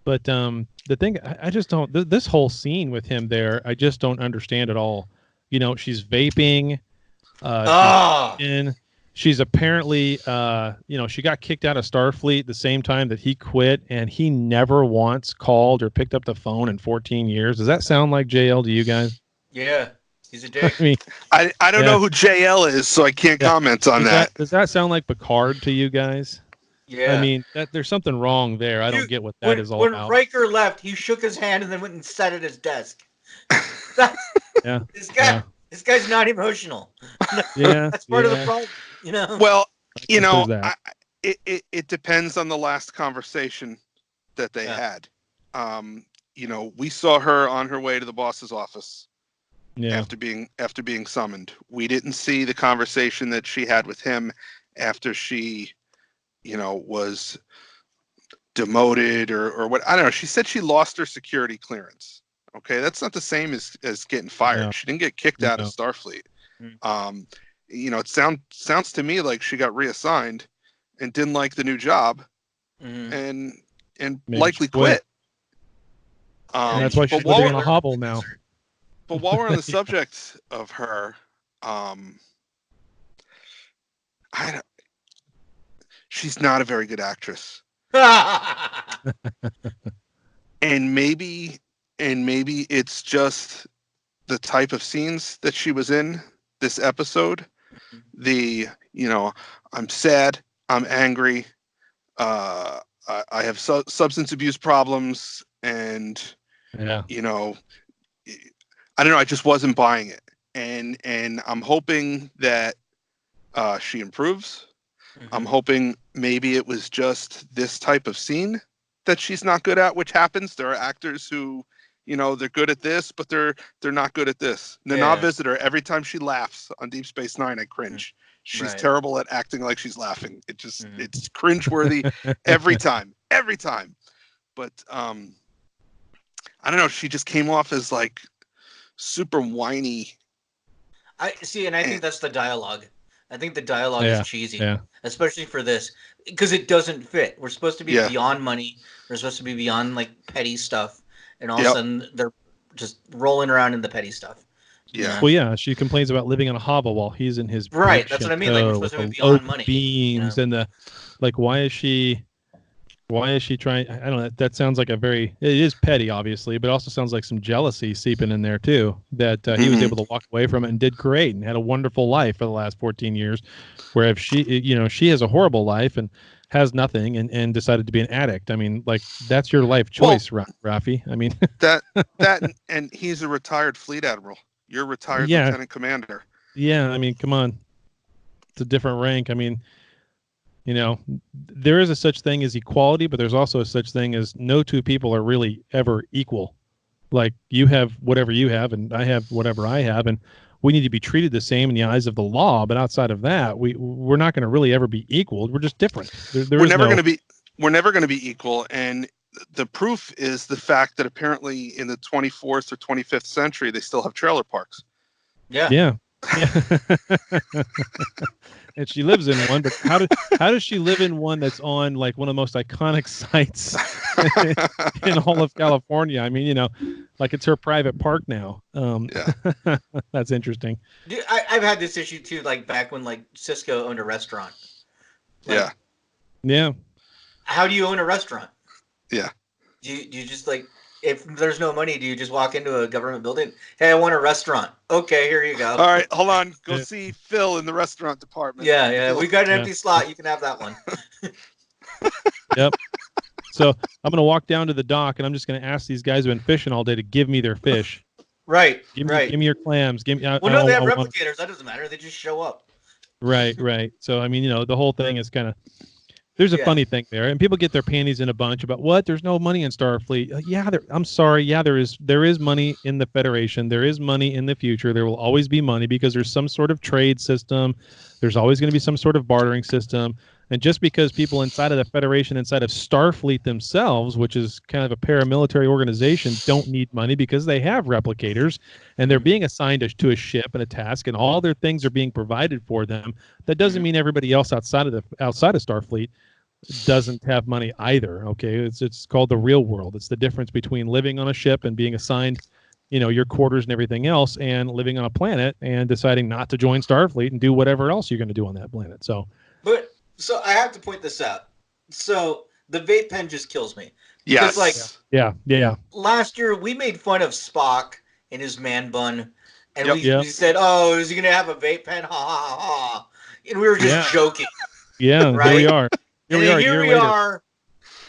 But the thing I just don't. This whole scene with him there, I just don't understand at all. She's vaping. She's apparently, she got kicked out of Starfleet the same time that he quit, and he never once called or picked up the phone in 14 years. Does that sound like JL to you guys?
Yeah, he's a dick.
I mean,
I don't know who JL is, so I can't comment on that.
Does that sound like Picard to you guys?
Yeah.
I mean, there's something wrong there. I don't get what that is all about.
When Riker left, he shook his hand and then went and sat at his desk.
Yeah.
This guy's not emotional.
Yeah.
That's part of the problem.
Well, it depends on the last conversation that they had. We saw her on her way to the boss's office.
Yeah.
After being summoned. We didn't see the conversation that she had with him after she, was demoted or what. I don't know. She said she lost her security clearance. Okay, that's not the same as getting fired.
No.
She didn't get kicked out of Starfleet. It sounds to me like she got reassigned and didn't like the new job, and likely quit.
And that's why she's living in a hovel now.
But while we're on the subject of her, she's not a very good actress. and maybe it's just the type of scenes that she was in this episode. I'm sad, I'm angry, I have substance abuse problems, and I don't know. I just wasn't buying it, and I'm hoping that she improves. I'm hoping maybe it was just this type of scene that she's not good at, which happens. There are actors who you know, they're good at this, but they're not good at this. Nana Visitor, every time she laughs on Deep Space Nine, I cringe. She's terrible at acting like she's laughing. It just it's cringeworthy every time. But I don't know, she just came off as like super whiny.
I see, and I think that's the dialogue. I think the dialogue is cheesy, especially for this, because it doesn't fit. We're supposed to be beyond money. We're supposed to be beyond like petty stuff, and all of a sudden they're just rolling around in the petty stuff.
Yeah.
Well, yeah, she complains about living in a hovel while he's in his
right. That's what I mean. Like, we're supposed to be beyond money.
Beams and the like. Why is she trying? I don't know. That sounds like it is petty, obviously, but it also sounds like some jealousy seeping in there too. That he was able to walk away from it and did great and had a wonderful life for the last 14 years. Where if she has a horrible life and has nothing and decided to be an addict. I mean, like, that's your life choice, Rafi. I mean,
that and he's a retired fleet admiral. You're a retired lieutenant commander.
Yeah, I mean, come on. It's a different rank. I mean, you know, there is a such thing as equality, but there's also a such thing as no two people are really ever equal. Like, you have whatever you have and I have whatever I have, and we need to be treated the same in the eyes of the law. But outside of that, we're not going to really ever be equal. We're just different.
We're never going to be equal. And the proof is the fact that apparently in the 24th or 25th century, they still have trailer parks.
Yeah. And she lives in one, but how does she live in one that's on like one of the most iconic sites in all of California? I mean, you know, like it's her private park now. That's interesting.
I've had this issue too, like back when like Cisco owned a restaurant. Like,
yeah.
How do you own a restaurant?
Yeah.
Do you just like, if there's no money, do you just walk into a government building? Hey, I want a restaurant. Okay, here you go.
All right, hold on. Go see Phil in the restaurant department.
Yeah. We got an empty slot. You can have that one.
Yep. So I'm going to walk down to the dock and I'm just going to ask these guys who've been fishing all day to give me their fish.
Right.
Give me your clams. Give me.
Well, no, they have replicators. That doesn't matter. They just show up.
Right. So I mean, you know, the whole thing is kind of. There's a funny thing there, and people get their panties in a bunch about what? There's no money in Starfleet. I'm sorry. Yeah, there is money in the Federation. There is money in the future. There will always be money because there's some sort of trade system. There's always going to be some sort of bartering system. And just because people inside of the Federation, inside of Starfleet themselves, which is kind of a paramilitary organization, don't need money because they have replicators and they're being assigned to a ship and a task, and all their things are being provided for them. That doesn't mean everybody else outside of Starfleet doesn't have money either. Okay, it's called the real world. It's the difference between living on a ship and being assigned, you know, your quarters and everything else, and living on a planet and deciding not to join Starfleet and do whatever else you're going to do on that planet. So
I have to point this out. So the vape pen just kills me.
Yes.
Because,
like, yeah.
Last year we made fun of Spock and his man bun, and we said, "Oh, is he going to have a vape pen?" Ha ha ha! And we were just joking.
Yeah,
right?
Here we are.
Here we are,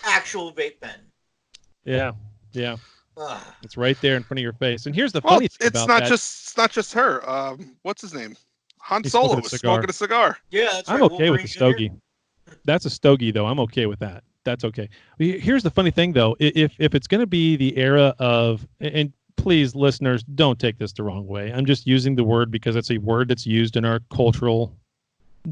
actual vape pen.
Yeah. It's right there in front of your face. And here's the funny thing about that.
It's not just her. What's his name? Han Solo was smoking a cigar.
Yeah, that's
I'm okay with the stogie. That's a stogie, though. I'm okay with that. That's okay. Here's the funny thing, though. If it's going to be the era of, and please, listeners, don't take this the wrong way. I'm just using the word because it's a word that's used in our cultural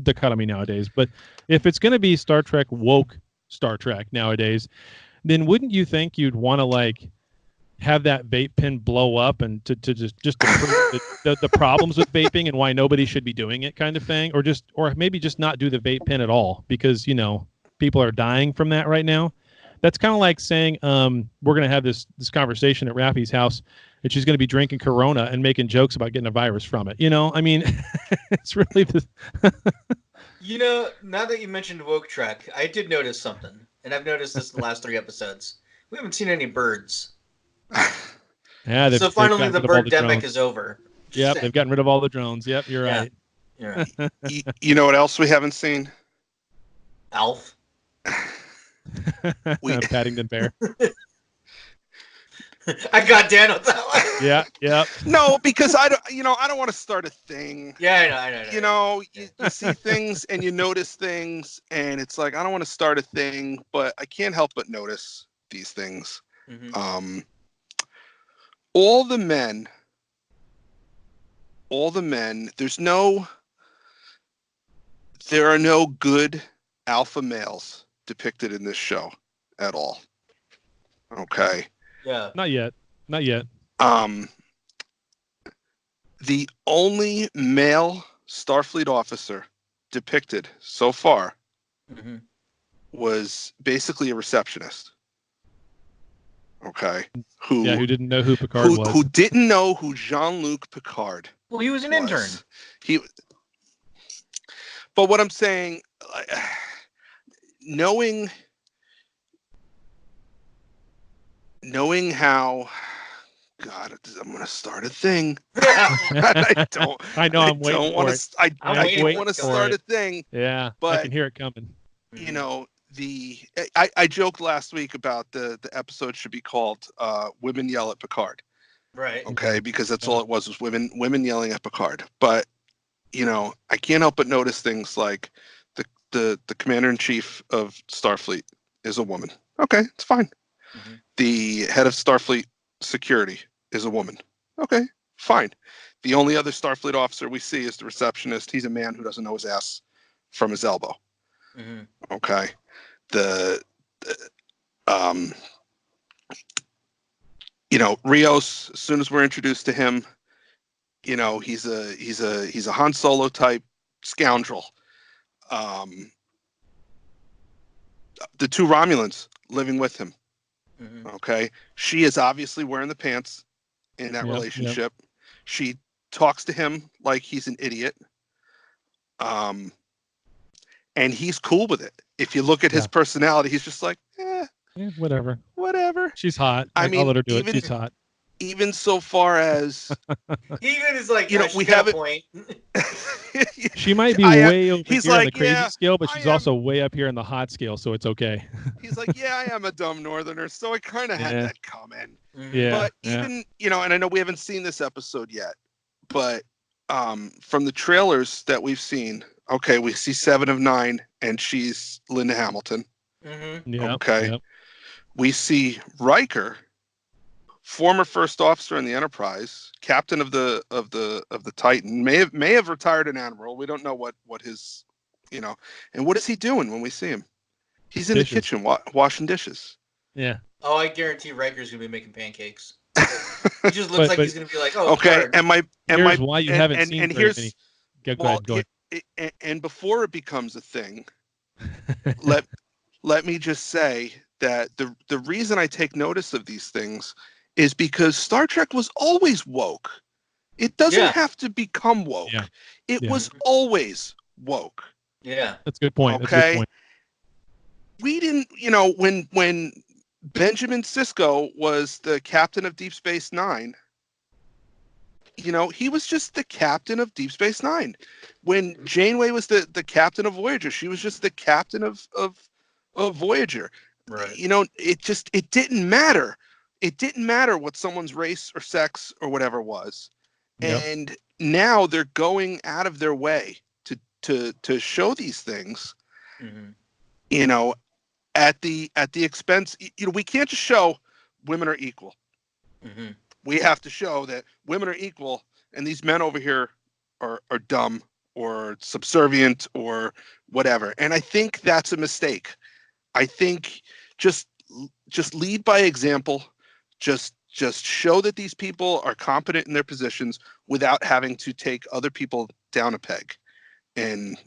dichotomy nowadays. But if it's going to be Star Trek, woke Star Trek nowadays, then wouldn't you think you'd want to like have that vape pen blow up and to just the problems with vaping and why nobody should be doing it, kind of thing, or maybe just not do the vape pen at all because, you know, people are dying from that right now. That's kind of like saying we're going to have this conversation at Rafi's house and she's going to be drinking Corona and making jokes about getting a virus from it. You know, I mean, it's really the
You know, now that you mentioned woke Trek, I did notice something, and I've noticed this in the last 3 episodes. We haven't seen any birds.
Yeah,
so finally the birdemic is over.
Yep, they've gotten rid of all the drones. Yep, you're right.
You're right.
You know what else we haven't seen?
Alf.
Paddington Bear.
I got Dan with that one.
Yeah.
No, because I don't want to start a thing.
Yeah, I know.
You know, you see things and you notice things, and it's like I don't want to start a thing, but I can't help but notice these things.
Mm-hmm.
all the men, there are no good alpha males depicted in this show at all. Okay.
Yeah.
Not yet. Not yet.
The only male Starfleet officer depicted so far was basically a receptionist. Okay. Who
didn't know who Picard was.
Who didn't know who Jean-Luc Picard
Well, he was an intern.
But what I'm saying, knowing how, God, I'm going to start a thing. I don't.
I know. I'm waiting for it.
I don't want to start a thing.
Yeah,
but
I can hear it coming.
You know, I joked last week about the episode should be called "Women Yell at Picard."
Right.
Okay, because that's all it was women yelling at Picard. But you know, I can't help but notice things like the commander in chief of Starfleet is a woman. Okay, it's fine. The head of Starfleet security is a woman. Okay, fine. The only other Starfleet officer we see is the receptionist. He's a man who doesn't know his ass from his elbow. Okay. You know, Rios, as soon as we're introduced to him, you know, he's a Han Solo type scoundrel. The two Romulans living with him. Okay. She is obviously wearing the pants in that relationship. Yep. She talks to him like he's an idiot. And he's cool with it. If you look at his personality, he's just like,
whatever. She's hot.
I mean,
I'll let her do it. She's hot.
Even so far as
even is like,
you know, we have a
point.
She might be way over here
like,
on the crazy scale, but she's also way up here in the hot scale, so it's okay.
He's like, yeah, I am a dumb northerner, so I kind of had that comment.
Yeah.
But even, you know, and I know we haven't seen this episode yet, but from the trailers that we've seen, okay, we see 7 of 9, and she's Linda Hamilton. Okay. Yep. We see Riker, former first officer in the Enterprise, captain of the Titan, may have retired an admiral. We don't know what his, you know, and what is he doing when we see him? He's in the kitchen washing dishes.
Yeah.
Oh, I guarantee Riker's gonna be making pancakes. He just looks like he's gonna be like, oh,
okay.
Picard.
Here's why you haven't seen.
And here's
many. Go ahead.
And before it becomes a thing, let me just say that the reason I take notice of these things is because Star Trek was always woke. It doesn't have to become woke. Yeah. It was always woke.
Yeah.
That's a good point.
Okay.
That's a good point.
We didn't, you know, when Benjamin Sisko was the captain of Deep Space Nine, you know, he was just the captain of Deep Space Nine. When Janeway was the captain of Voyager, she was just the captain of Voyager.
Right.
You know, it didn't matter. It didn't matter what someone's race or sex or whatever was. Yep. And now they're going out of their way to show these things, you know, at the expense. You know, we can't just show women are equal. We have to show that women are equal and these men over here are dumb or subservient or whatever. And I think that's a mistake. I think just lead by example. Just show that these people are competent in their positions without having to take other people down a peg. And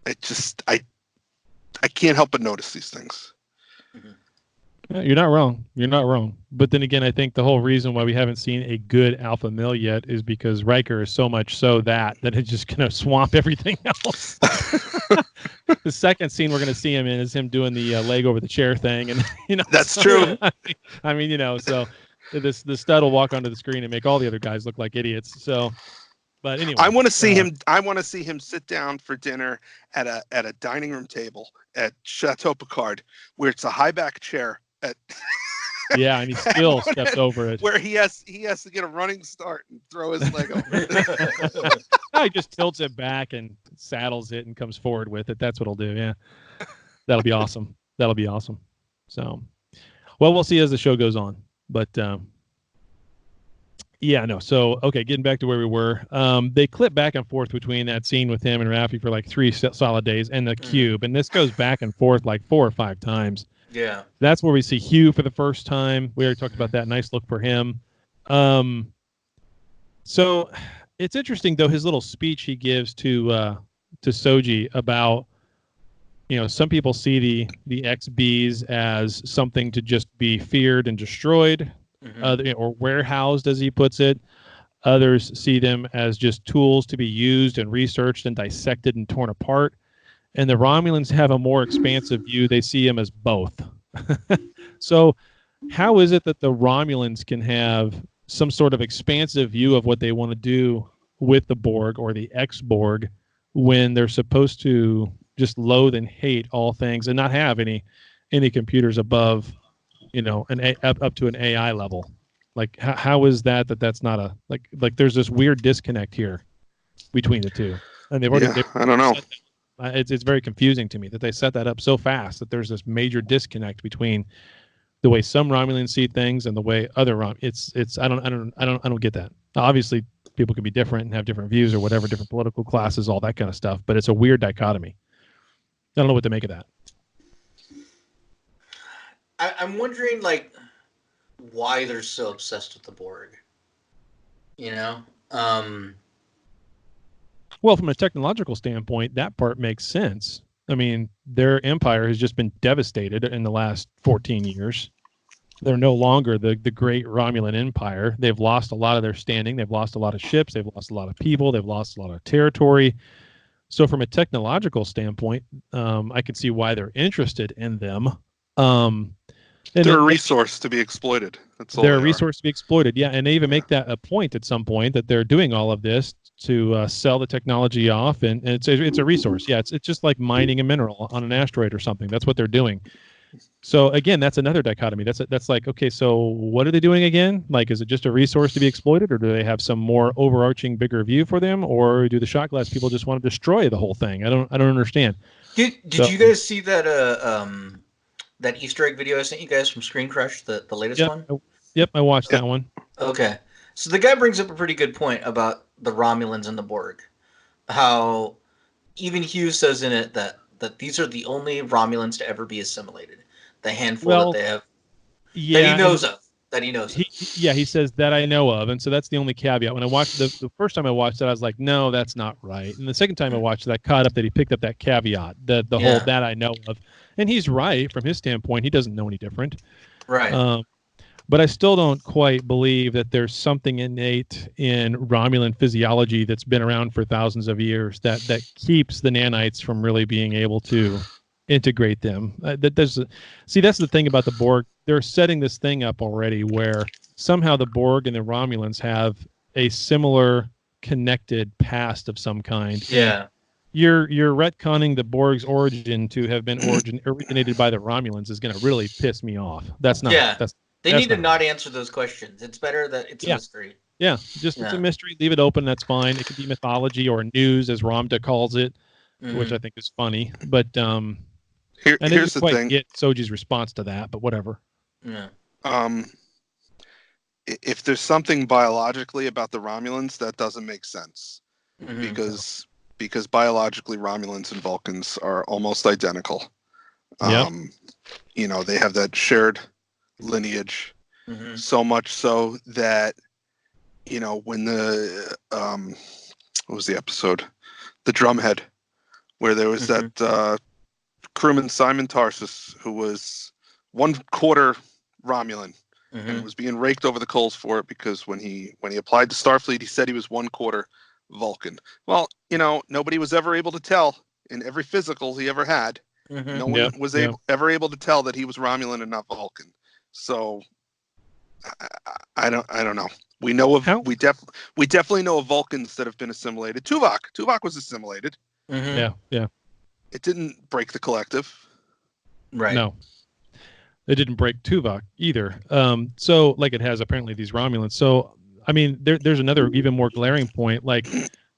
it just, I can't help but notice these things.
Yeah, you're not wrong. You're not wrong. But then again, I think the whole reason why we haven't seen a good alpha male yet is because Riker is so much so that it's just going to swamp everything else. The second scene we're going to see him in is him doing the leg over the chair thing, and you know
that's true.
I mean, you know, so the stud will walk onto the screen and make all the other guys look like idiots. So, but anyway,
I want to see him. I want to see him sit down for dinner at a dining room table at Chateau Picard, where it's a high back chair.
Yeah, and he still steps over it.
Where he has to get a running start and throw his leg over it.
He just tilts it back and saddles it and comes forward with it. That's what he'll do. Yeah, that'll be awesome. That'll be awesome. So, well, we'll see as the show goes on. But Yeah, no. So, okay, getting back to where we were, they clip back and forth between that scene with him and Raffi for like 3 solid days and the cube, and this goes back and forth like 4 or 5 times.
Yeah.
That's where we see Hugh for the first time. We already talked about that. Nice look for him. So it's interesting though, his little speech he gives to Soji about, some people see the XBs as something to just be feared and destroyed, or warehoused, as he puts it. Others see them as just tools to be used and researched and dissected and torn apart. And the Romulans have a more expansive view. They see them as both. So how is it that the Romulans can have some sort of expansive view of what they want to do with the Borg or the ex-Borg when they're supposed to just loathe and hate all things and not have any computers above, up to an AI level? Like, how is that's not a, like there's this weird disconnect here between the two. And they've already,
I don't know.
It's very confusing to me that they set that up so fast that there's this major disconnect between the way some Romulans see things and the way other I don't get that. Obviously, people can be different and have different views or whatever, different political classes, all that kind of stuff. But it's a weird dichotomy. I don't know what to make of that.
I'm wondering, like, why they're so obsessed with the Borg.
Well, from a technological standpoint, that part makes sense. I mean, their empire has just been devastated in the last 14 years. They're no longer the great Romulan empire. They've lost a lot of their standing. They've lost a lot of ships. They've lost a lot of people. They've lost a lot of territory. So from a technological standpoint, I can see why they're interested in them.
They're a resource to be exploited. That's all
they're a resource to be exploited. Yeah, and they even make that a point at some point that they're doing all of this to sell the technology off, and it's a resource. Yeah, it's just like mining a mineral on an asteroid or something. That's what they're doing. So again, that's another dichotomy. That's like, okay, so what are they doing again? Like, is it just a resource to be exploited, or do they have some more overarching, bigger view for them, or do the shot glass people just want to destroy the whole thing? I don't understand.
Did you guys see that that Easter egg video I sent you guys from Screen Crush, the latest one?
Yep, I watched that one.
Okay. So the guy brings up a pretty good point about the Romulans and the Borg. How even Hugh says in it that these are the only Romulans to ever be assimilated. The handful that they have that he knows of.
He says that I know of. And so that's the only caveat. When I watched the first time I watched it, I was like, no, that's not right. And the second time I watched it, I caught up that he picked up that caveat, the whole that I know of. And he's right from his standpoint. He doesn't know any different.
Right.
But I still don't quite believe that there's something innate in Romulan physiology that's been around for thousands of years that keeps the nanites from really being able to integrate them. That's the thing about the Borg. They're setting this thing up already where somehow the Borg and the Romulans have a similar connected past of some kind.
Yeah.
You're retconning the Borg's origin to have been originated by the Romulans is going to really piss me off. That's not.
Yeah. They need to not
right.
answer those questions. It's better that it's a mystery.
Yeah, it's a mystery. Leave it open. That's fine. It could be mythology or news, as Ramda calls it, which I think is funny. But
here's the thing.
Get Soji's response to that, but whatever.
Yeah.
If there's something biologically about the Romulans, that doesn't make sense, because biologically Romulans and Vulcans are almost identical. They have that shared lineage, so much so that when the what was the episode, the Drumhead, where there was that crewman Simon Tarsus who was 1/4 Romulan and was being raked over the coals for it because when he applied to Starfleet he said he was 1/4 Vulcan. Well, nobody was ever able to tell in every physical he ever had. No one was ever able to tell that he was Romulan and not Vulcan. So I don't know. We know of we definitely know of Vulcans that have been assimilated. Tuvok was assimilated.
Yeah.
It didn't break the collective.
Right.
No. It didn't break Tuvok either. So like it has apparently these Romulans. So I mean there's another even more glaring point. Like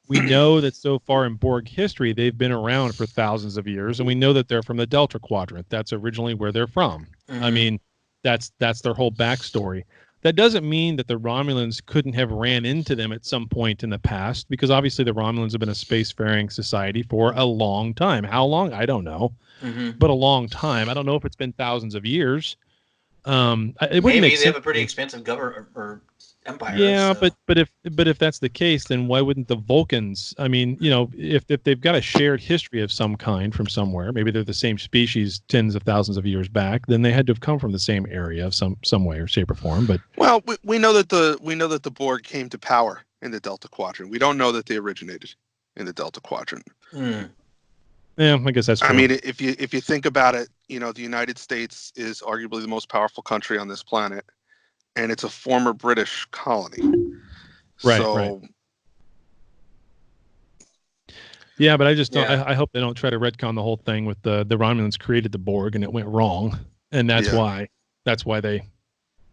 we know that so far in Borg history they've been around for thousands of years, and we know that they're from the Delta Quadrant. That's originally where they're from. I mean, that's their whole backstory. That doesn't mean that the Romulans couldn't have ran into them at some point in the past, because obviously the Romulans have been a spacefaring society for a long time. How long? I don't know, but a long time. I don't know if it's been thousands of years. It wouldn't
Maybe
make
they
sense
have a pretty expansive government or empire.
Yeah,
so.
but if that's the case, then why wouldn't the Vulcans? I mean, if they've got a shared history of some kind from somewhere, maybe they're the same species tens of thousands of years back, then they had to have come from the same area of some way or shape or form. But
well, we know that the Borg came to power in the Delta Quadrant. We don't know that they originated in the Delta Quadrant.
Yeah, I guess that's true.
I mean, if you think about it, the United States is arguably the most powerful country on this planet, and it's a former British colony.
Right.
So,
right. Yeah, but I just don't.
Yeah.
I hope they don't try to retcon the whole thing with the Romulans created the Borg and it went wrong, and that's why they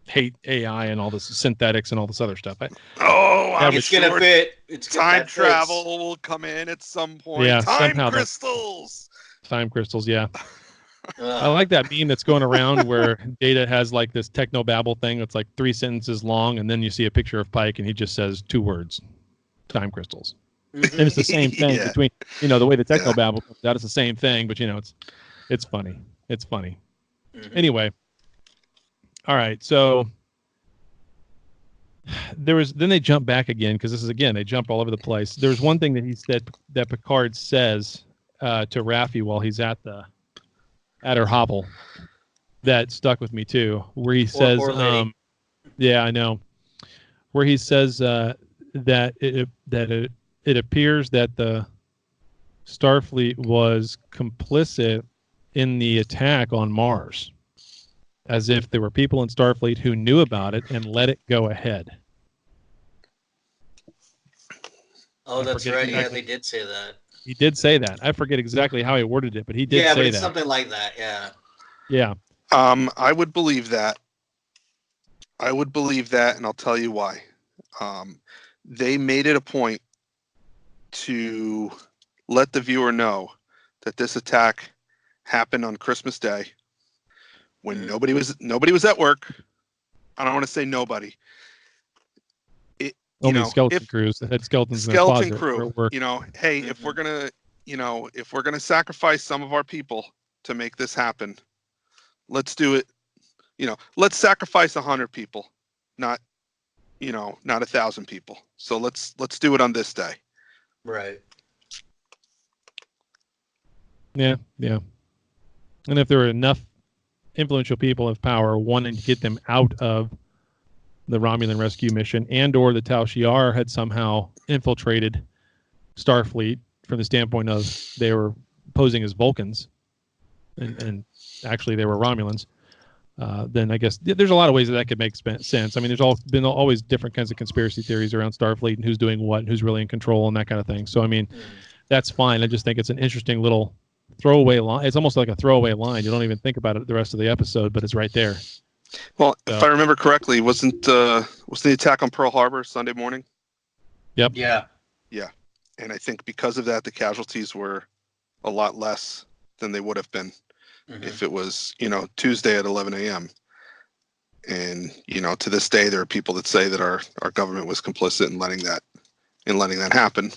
hate AI and all this synthetics and all this other stuff.
I'm
It's
sure
gonna fit. It's
time travel will come in at some point.
Yeah,
time
somehow
crystals.
Time crystals, yeah. I like that meme that's going around where Data has like this technobabble thing that's like 3 sentences long, and then you see a picture of Pike and he just says 2 words: time crystals. And it's the same thing between the way the technobabble comes out. It's the same thing, but it's funny. It's funny. Anyway, all right. So then they jump back again, because they jump all over the place. There's one thing that he said that Picard says to Raffi while he's at her hovel that stuck with me too, where he says, yeah, I know, where he says that it appears that the Starfleet was complicit in the attack on Mars, as if there were people in Starfleet who knew about it and let it go ahead.
Oh, that's right. Yeah, they did say that.
He did say that. I forget exactly how he worded it, but he did say that. Yeah, but it's
something like that. Yeah.
Yeah.
I would believe that. And I'll tell you why. They made it a point to let the viewer know that this attack happened on Christmas Day when nobody was at work. I don't want to say nobody.
Only skeleton crews that had skeletons in their
skeleton
closet
crew.
Work.
Hey, if we're gonna sacrifice some of our people to make this happen, let's do it. Let's sacrifice 100 people, not 1,000 people. So let's do it on this day.
Right.
Yeah. And if there were enough influential people of power wanting to get them out of the Romulan rescue mission, and or the Tal Shiar had somehow infiltrated Starfleet from the standpoint of they were posing as Vulcans and actually they were Romulans, then I guess there's a lot of ways that could make sense. I mean, there's been always different kinds of conspiracy theories around Starfleet and who's doing what and who's really in control and that kind of thing. So, I mean, that's fine. I just think it's an interesting little throwaway line. It's almost like a throwaway line. You don't even think about it the rest of the episode, but it's right there.
Well, if I remember correctly, wasn't the attack on Pearl Harbor Sunday morning?
Yep.
Yeah.
And I think because of that, the casualties were a lot less than they would have been if it was, Tuesday at 11 a.m. And, to this day, there are people that say that our government was complicit in letting that happen.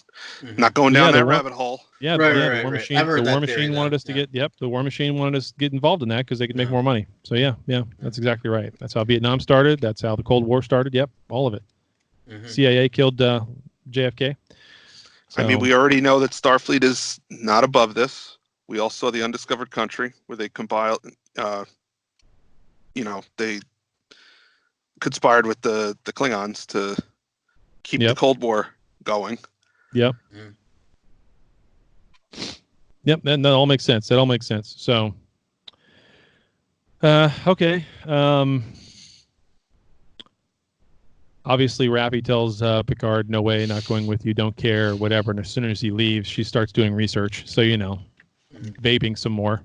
Not going down that rabbit hole.
Yeah, the War Machine. The War Machine wanted us to get. Yep, the War Machine wanted us to get involved in that because they could make more money. So yeah, that's exactly right. That's how Vietnam started. That's how the Cold War started. Yep, all of it. CIA killed JFK. So,
I mean, we already know that Starfleet is not above this. We all saw the Undiscovered Country where they compiled. They conspired with the Klingons to keep the Cold War going.
Yep. Yep. That all makes sense. That all makes sense. So, okay. Obviously, Raffi tells Picard, "No way, not going with you. Don't care, whatever." And as soon as he leaves, she starts doing research. So vaping some more.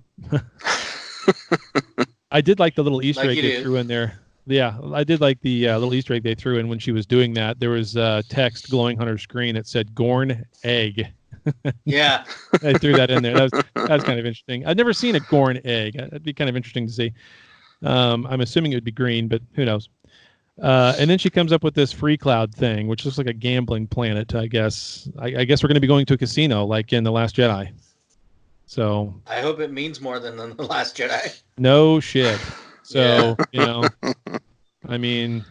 I did like the little Easter egg they threw in there. Yeah, I did like the little Easter egg they threw in when she was doing that. There was text glowing on her screen that said "Gorn egg."
Yeah,
I threw that in there. That was kind of interesting. I've never seen a Gorn egg. That'd be kind of interesting to see. I'm assuming it would be green, but who knows? And then she comes up with this free cloud thing, which looks like a gambling planet, I guess. I guess we're going to be going to a casino like in The Last Jedi. So
I hope it means more than The Last Jedi.
no shit. So, I mean,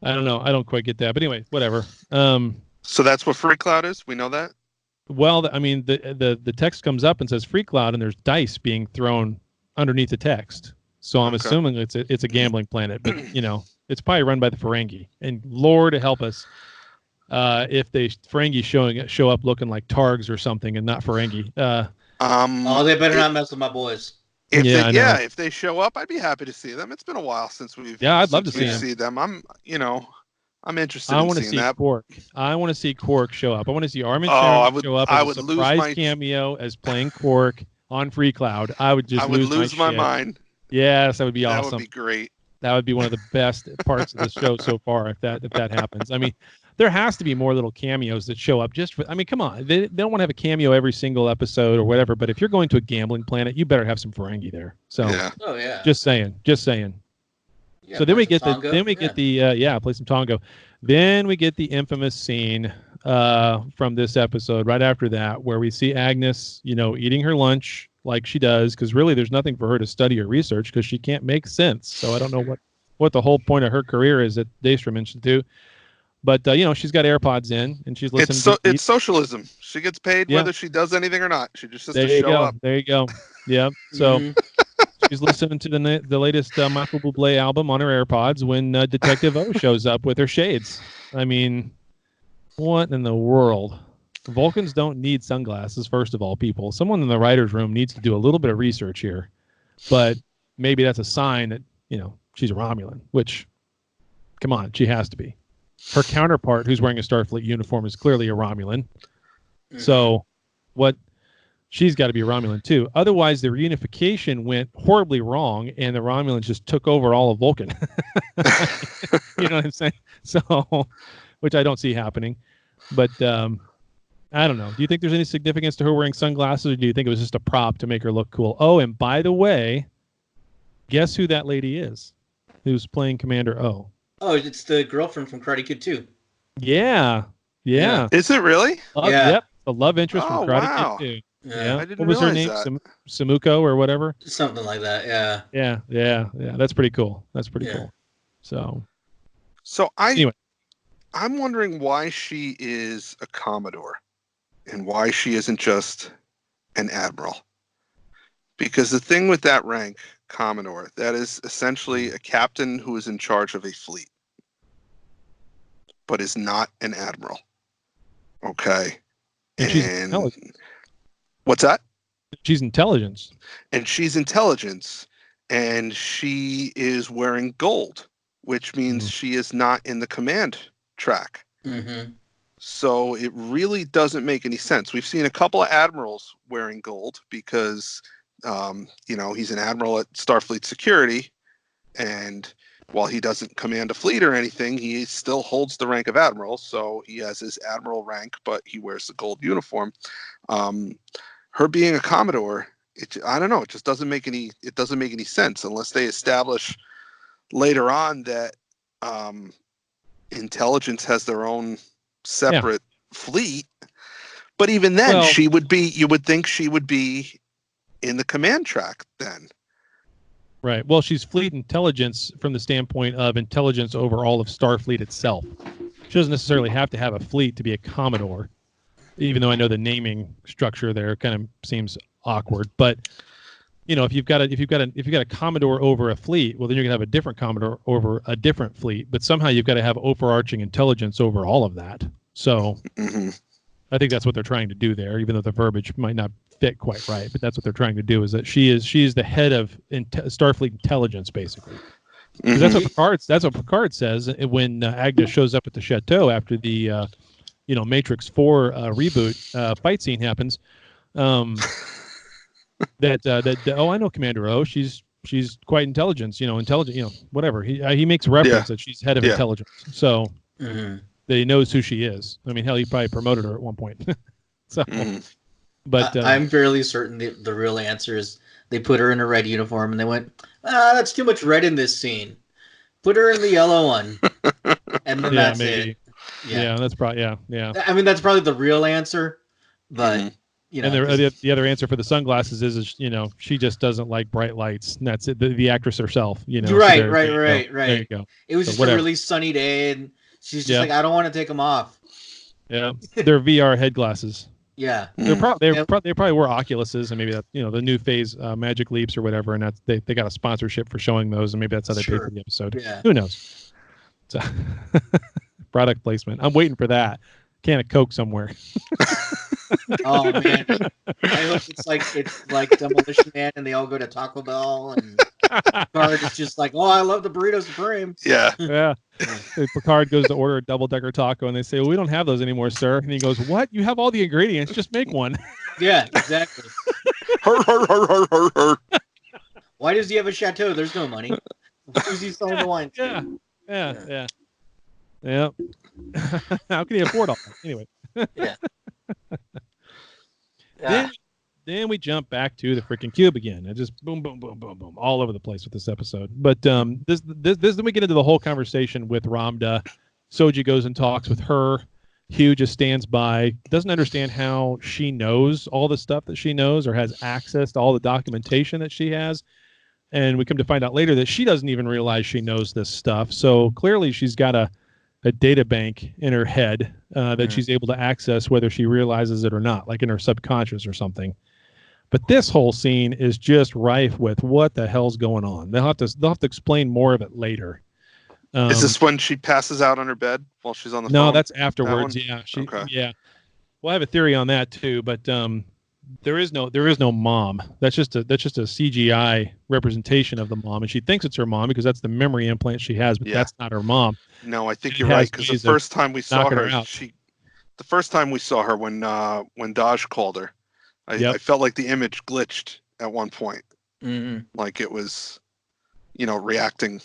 I don't know. I don't quite get that. But anyway, whatever.
So that's what free cloud is? We know that?
Well, I mean, the text comes up and says free cloud, and there's dice being thrown underneath the text. So I'm assuming it's a gambling planet, but it's probably run by the Ferengi. And Lord help us if the Ferengi show up looking like Targs or something and not Ferengi.
They better not mess with my boys.
If they show up, I'd be happy to see them. It's been a while since we've
I'd love to see
them. I'm interested
I
in
want to
seeing
see
that.
Quark. I want to see Quark show up. I want to see Armin show up as a surprise cameo as playing Quark on Free Cloud. I would lose my
mind.
Yes, that would be awesome.
That would be great.
That would be one of the best parts of the show so far if that happens. I mean, there has to be more little cameos that show up just for, I mean, come on. They don't want to have a cameo every single episode or whatever, but if you're going to a gambling planet, you better have some Ferengi there. So just saying.
Yeah,
so then we get
Tongo.
Play some Tongo. Then we get the infamous scene from this episode right after that where we see Agnes, eating her lunch like she does, because really there's nothing for her to study or research because she can't make sense. So I don't know what the whole point of her career is at Daystrom Institute. But she's got AirPods in and she's listening.
It's socialism. She gets paid whether she does anything or not. She just has to show up.
There you go. Yeah. So she's listening to the latest Michael Bublé album on her AirPods when Detective O shows up with her shades. I mean, what in the world? Vulcans don't need sunglasses, first of all, people. Someone in the writer's room needs to do a little bit of research here. But maybe that's a sign that, she's a Romulan, which, come on, she has to be. Her counterpart, who's wearing a Starfleet uniform, is clearly a Romulan. So she's got to be a Romulan, too. Otherwise, the reunification went horribly wrong, and the Romulans just took over all of Vulcan. You know what I'm saying? So, which I don't see happening. But I don't know. Do you think there's any significance to her wearing sunglasses, or do you think it was just a prop to make her look cool? Oh, and by the way, guess who that lady is who's playing Commander O?
Oh, it's the girlfriend from Karate Kid 2.
Yeah.
Is it really?
Yep. The love interest from Karate Kid 2.
Yeah.
I didn't
What was her name? Samuko or whatever?
Something like that, yeah.
Yeah. That's pretty cool. Cool. So anyway.
I'm wondering why she is a Commodore and why she isn't just an Admiral. Because the thing with that rank, Commodore, that is essentially a captain who is in charge of a fleet, but is not an Admiral. Okay.
And she's intelligence.
What's that?
She's intelligence.
And she's intelligence. And she is wearing gold, which means she is not in the command track. So it really doesn't make any sense. We've seen a couple of admirals wearing gold because he's an admiral at Starfleet Security, and while he doesn't command a fleet or anything, he still holds the rank of admiral. So he has his admiral rank, but he wears the gold uniform. Her being a Commodore, I don't know. It just doesn't make any sense unless they establish later on that intelligence has their own separate fleet. But even then, you would think she would be in the command track then.
Right. Well, she's fleet intelligence from the standpoint of intelligence over all of Starfleet itself. She doesn't necessarily have to have a fleet to be a Commodore, even though I know the naming structure there kind of seems awkward. But if you've got a Commodore over a fleet, well, then you're gonna have a different Commodore over a different fleet. But somehow you've got to have overarching intelligence over all of that. So I think that's what they're trying to do there, even though the verbiage might not fit quite right. But that's what they're trying to do, is that she is the head of Starfleet intelligence, basically. That's what Picard says when Agnes shows up at the chateau after the Matrix 4 reboot fight scene happens. I know Commander O. She's quite intelligent. Whatever. He makes reference that she's head of intelligence. So that he knows who she is. I mean, hell, he probably promoted her at one point. So, but
I'm fairly certain the real answer is they put her in a red uniform and they went, that's too much red in this scene. Put her in the yellow one, and then
Yeah,
that's
maybe.
it.
Yeah, that's probably yeah.
I mean, that's probably the real answer, but
Mhm.
you know,
And
'cause-
the other answer for the sunglasses is she just doesn't like bright lights. And that's it. The actress herself, so
right.
there you go.
It was
So
just
whatever.
a really sunny day, and she's just
Yeah.
like, I don't want to take them off.
Yeah, they're VR head glasses.
Yeah.
They're
Mm.
they probably were Oculuses, and maybe that the new phase Magic Leaps or whatever, and that's they got a sponsorship for showing those, and maybe that's how they pay
Sure.
for the episode.
Yeah.
Who knows? So, product placement. I'm waiting for that. Can of Coke somewhere.
Oh man, I hope it's like Demolition Man, and they all go to Taco Bell, and Picard is just like, oh, I love the burrito supreme.
Yeah.
Yeah. Picard goes to order a double-decker taco, and they say, well, we don't have those anymore, sir. And he goes, what? You have all the ingredients. Just make one.
Yeah, exactly.
Her, her, her, her, her, her.
Why does he have a chateau? There's no money. Who's he selling the wine to?
Yeah. How can he afford all that? Anyway.
Yeah.
Then we jump back to the freaking cube again. It just boom, boom, boom, boom, boom, all over the place with this episode. But then we get into the whole conversation with Ramda. Soji goes and talks with her. Hugh just stands by, doesn't understand how she knows all the stuff that she knows or has access to all the documentation that she has. And we come to find out later that she doesn't even realize she knows this stuff. So clearly she's got a data bank in her head that she's able to access whether she realizes it or not, like in her subconscious or something. But this whole scene is just rife with what the hell's going on. They'll have to explain more of it later.
Is this when she passes out on her bed while she's on the phone?
No, that's afterwards.
That
Yeah,
Okay.
Yeah. Well, I have a theory on that too, but there is no mom. That's just a CGI representation of the mom, and she thinks it's her mom because that's the memory implant she has, but that's not her mom.
No, I think
It
you're
has
right, because the
ways of
first time we saw
knocking
her,
her out.
the first time we saw her when Daj called her, I felt like the image glitched at one point, like it was, reacting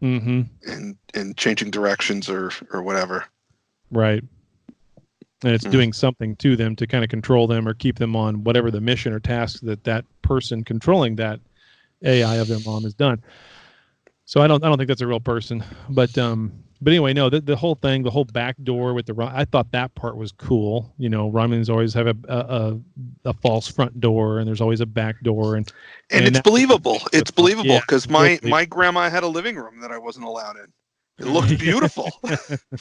and changing directions or whatever.
Right. And it's doing something to them to kind of control them or keep them on whatever the mission or task that person controlling that AI of their mom has done. So I don't think that's a real person, but anyway, no, the whole thing, the whole back door with I thought that part was cool. Romulans always have a false front door, and there's always a back door, and
it's believable. It's believable because
totally.
my grandma had a living room that I wasn't allowed in. It looked beautiful,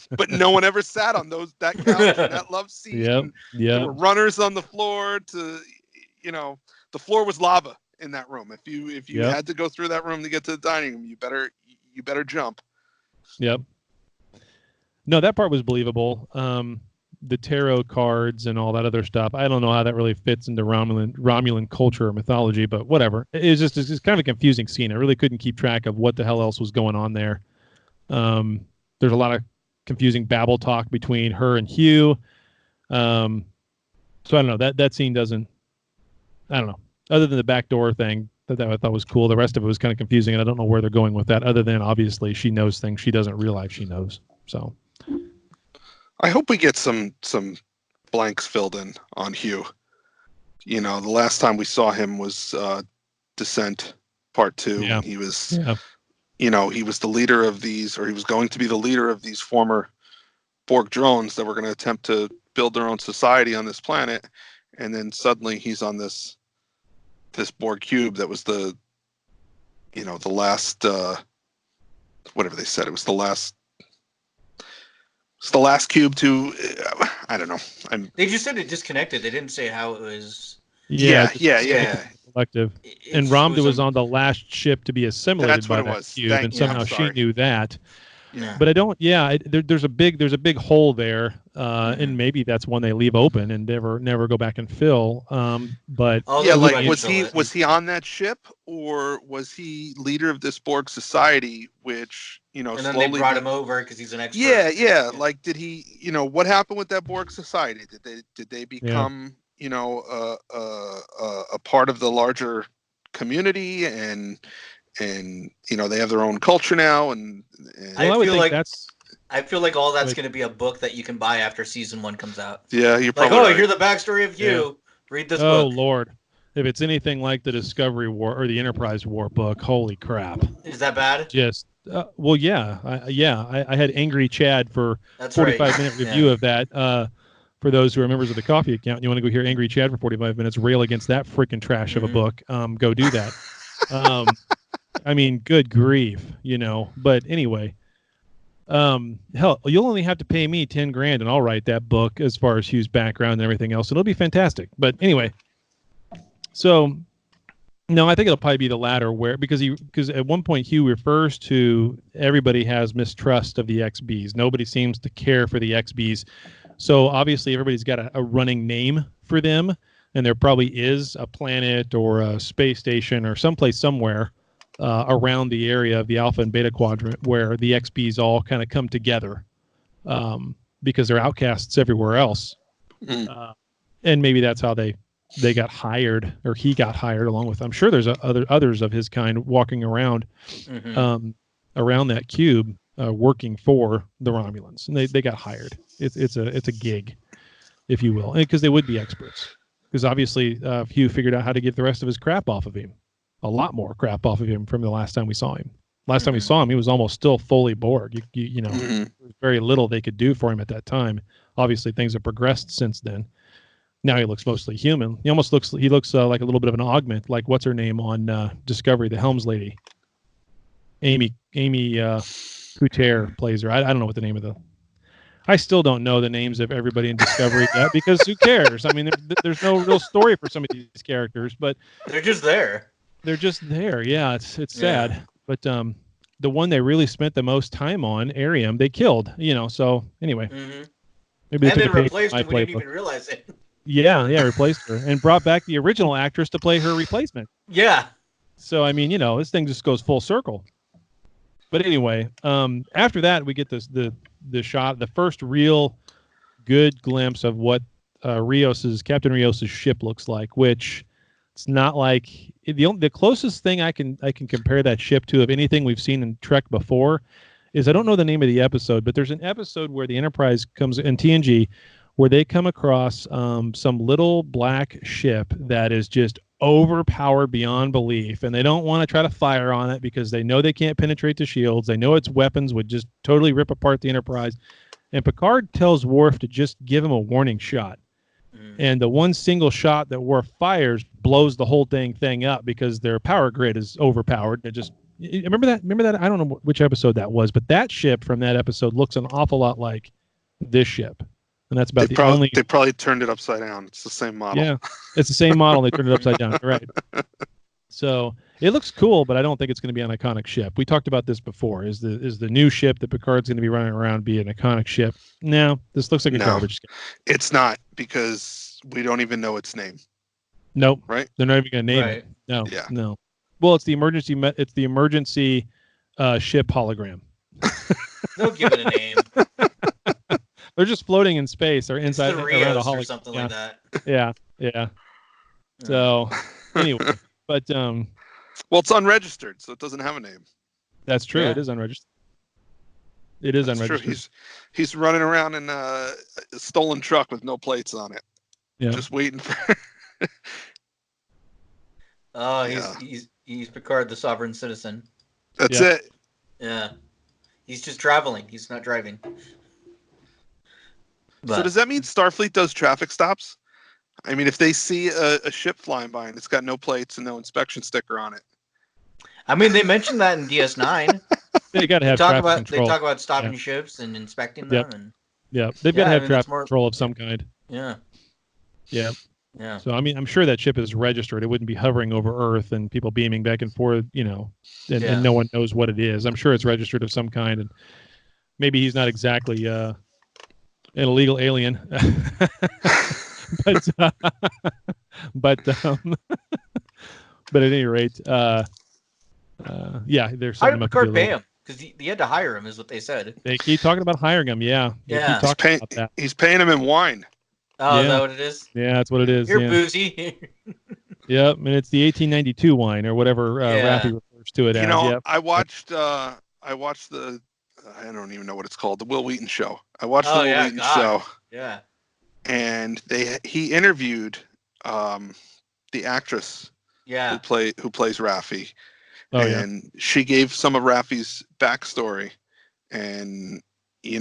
but no one ever sat on that couch, that love seat.
Yeah.
There were runners on the floor. The floor was lava in that room. If you had to go through that room to get to the dining room, you better jump.
Yep. No, that part was believable. The tarot cards and all that other stuff. I don't know how that really fits into Romulan culture or mythology, but whatever. It's just kind of a confusing scene. I really couldn't keep track of what the hell else was going on there. There's a lot of confusing babble talk between her and Hugh. So I don't know. That scene doesn't. I don't know. Other than the backdoor thing that I thought was cool, the rest of it was kind of confusing, and I don't know where they're going with that. Other than obviously she knows things she doesn't realize she knows. So
I hope we get some blanks filled in on Hugh. The last time we saw him was Descent Part 2.
Yeah.
He was, he was the leader of these, or he was going to be the leader of these former Borg drones that were going to attempt to build their own society on this planet, and then suddenly he's on this Borg cube that was the last whatever they said. It was the last cube to I don't know.
They just said it disconnected. They didn't say how it was.
Yeah.
Collective. And Ramda was on the last ship to be assimilated by that cube, and somehow she knew that.
Yeah.
But I don't. Yeah, there's a big hole there, and maybe that's one they leave open and never go back and fill. But
was he on that ship, or was he leader of this Borg society, which
and then slowly they brought him over because he's an expert.
Yeah. Like, did he? What happened with that Borg society? Did they become a part of the larger community and they have their own culture now and
I feel like all that's going to be a book that you can buy after season 1 comes out.
Yeah, you're
like,
probably right.
Hear the backstory of Hugh. Read this book.
Oh Lord, If it's anything like the Discovery War or the Enterprise War book, holy crap!
Is that bad?
Just well, yeah, I had Angry Chad for
That's
45-minute
right.
review of that. For those who are members of the Coffee account, and you want to go hear Angry Chad for 45 minutes rail against that freaking trash of a book, go do that. I mean, good grief, But anyway, hell, you'll only have to pay me $10,000 and I'll write that book as far as Hugh's background and everything else. It'll be fantastic. But anyway, so no, I think it'll probably be the latter, because at one point Hugh refers to everybody has mistrust of the XBs. Nobody seems to care for the XBs. So obviously everybody's got a running name for them, and there probably is a planet or a space station or someplace somewhere around the area of the Alpha and Beta Quadrant where the XBs all kind of come together because they're outcasts everywhere else. And maybe that's how they got hired, or he got hired along with, I'm sure there's others of his kind walking around around that cube working for the Romulans, and they got hired. It's a gig, if you will, because they would be experts. Because obviously Hugh figured out how to get the rest of his crap off of him, a lot more crap off of him from the last time we saw him. Last time we saw him, he was almost still fully Borg. There's very little they could do for him at that time. Obviously, things have progressed since then. Now he looks mostly human. He looks like a little bit of an augment, like what's her name on Discovery, the Helms lady. Amy Couture plays her. I don't know what the name of the. I still don't know the names of everybody in Discovery yet, because who cares? I mean, there's no real story for some of these characters, but
they're just there.
They're just there. Yeah, it's sad. But the one they really spent the most time on, Arium, they killed. So anyway, maybe
and then replaced her. We didn't even realize it.
Yeah, replaced her and brought back the original actress to play her replacement.
Yeah.
So I mean, this thing just goes full circle. But anyway, after that, we get the shot, the first real good glimpse of what Captain Rios's ship looks like, which it's not like the closest thing I can compare that ship to of anything we've seen in Trek before is, I don't know the name of the episode, but there's an episode where the Enterprise comes in TNG, where they come across some little black ship that is just overpowered beyond belief, and they don't want to try to fire on it because they know they can't penetrate the shields. They know its weapons would just totally rip apart the Enterprise. And Picard tells Worf to just give him a warning shot. And the one single shot that Worf fires blows the whole thing up because their power grid is overpowered. It just remember that? I don't know which episode that was, but that ship from that episode looks an awful lot like this ship. And that's about
They probably turned it upside down. It's the same model.
Yeah, it's the same model. They turned it upside down. Right. So it looks cool, but I don't think it's going to be an iconic ship. We talked about this before. Is the new ship that Picard's going to be running around be an iconic ship? No, this looks like a garbage ship.
It's not, because we don't even know its name.
Nope.
Right?
They're not even going to name it. No.
Yeah.
No. Well, it's the emergency ship hologram.
They'll give it a name.
They're just floating in space or inside
around
a hologram
or something like that.
Yeah. So anyway, but
well, it's unregistered, so it doesn't have a name.
That's true.
Yeah.
It is unregistered. That's unregistered.
True. He's running around in a stolen truck with no plates on it.
Yeah.
Just waiting for.
He's Picard, the sovereign citizen.
That's it.
Yeah. He's just traveling. He's not driving.
So does that mean Starfleet does traffic stops? I mean, if they see a ship flying by and it's got no plates and no inspection sticker on it.
I mean, they mentioned that in DS9.
They got to have traffic control.
They talk about stopping ships and inspecting them. And
they've got to have traffic control of some kind.
Yeah.
Yeah.
Yeah.
So I mean, I'm sure that ship is registered. It wouldn't be hovering over Earth and people beaming back and forth, and no one knows what it is. I'm sure it's registered of some kind, and maybe he's not exactly an illegal alien, but at any rate, they're
How did Picard pay him? Because he had to hire him, is what they said.
They keep talking about hiring him. Yeah. About that.
He's paying him in wine.
Oh, is that what it is?
Yeah, that's what it is.
You're boozy.
Yep, and it's the 1892 wine or whatever Raffi refers to it as. Yep.
I watched the I don't even know what it's called, the Will Wheaton show. I watched the Will Wheaton show.
Yeah.
And he interviewed the the actress
Yeah.
who plays Raffi,
Oh yeah.
and she gave some of Raffi's backstory, and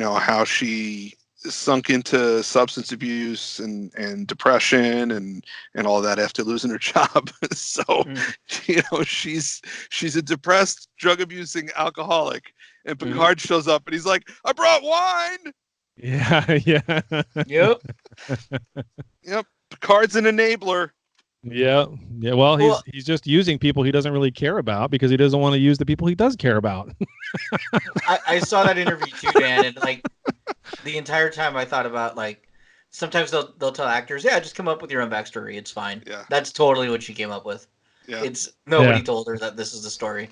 how she sunk into substance abuse and depression and all that after losing her job. So she's a depressed, drug abusing alcoholic, and Picard shows up and he's like, I brought wine.
Yeah.
Yep.
Yep, Picard's an enabler.
Yeah. Well, he's just using people he doesn't really care about because he doesn't want to use the people he does care about.
I saw that interview too, Dan, and like the entire time I thought about like sometimes they'll tell actors, yeah, just come up with your own backstory. It's fine.
Yeah.
That's totally what she came up with.
Yeah.
It's nobody told her that this is the story.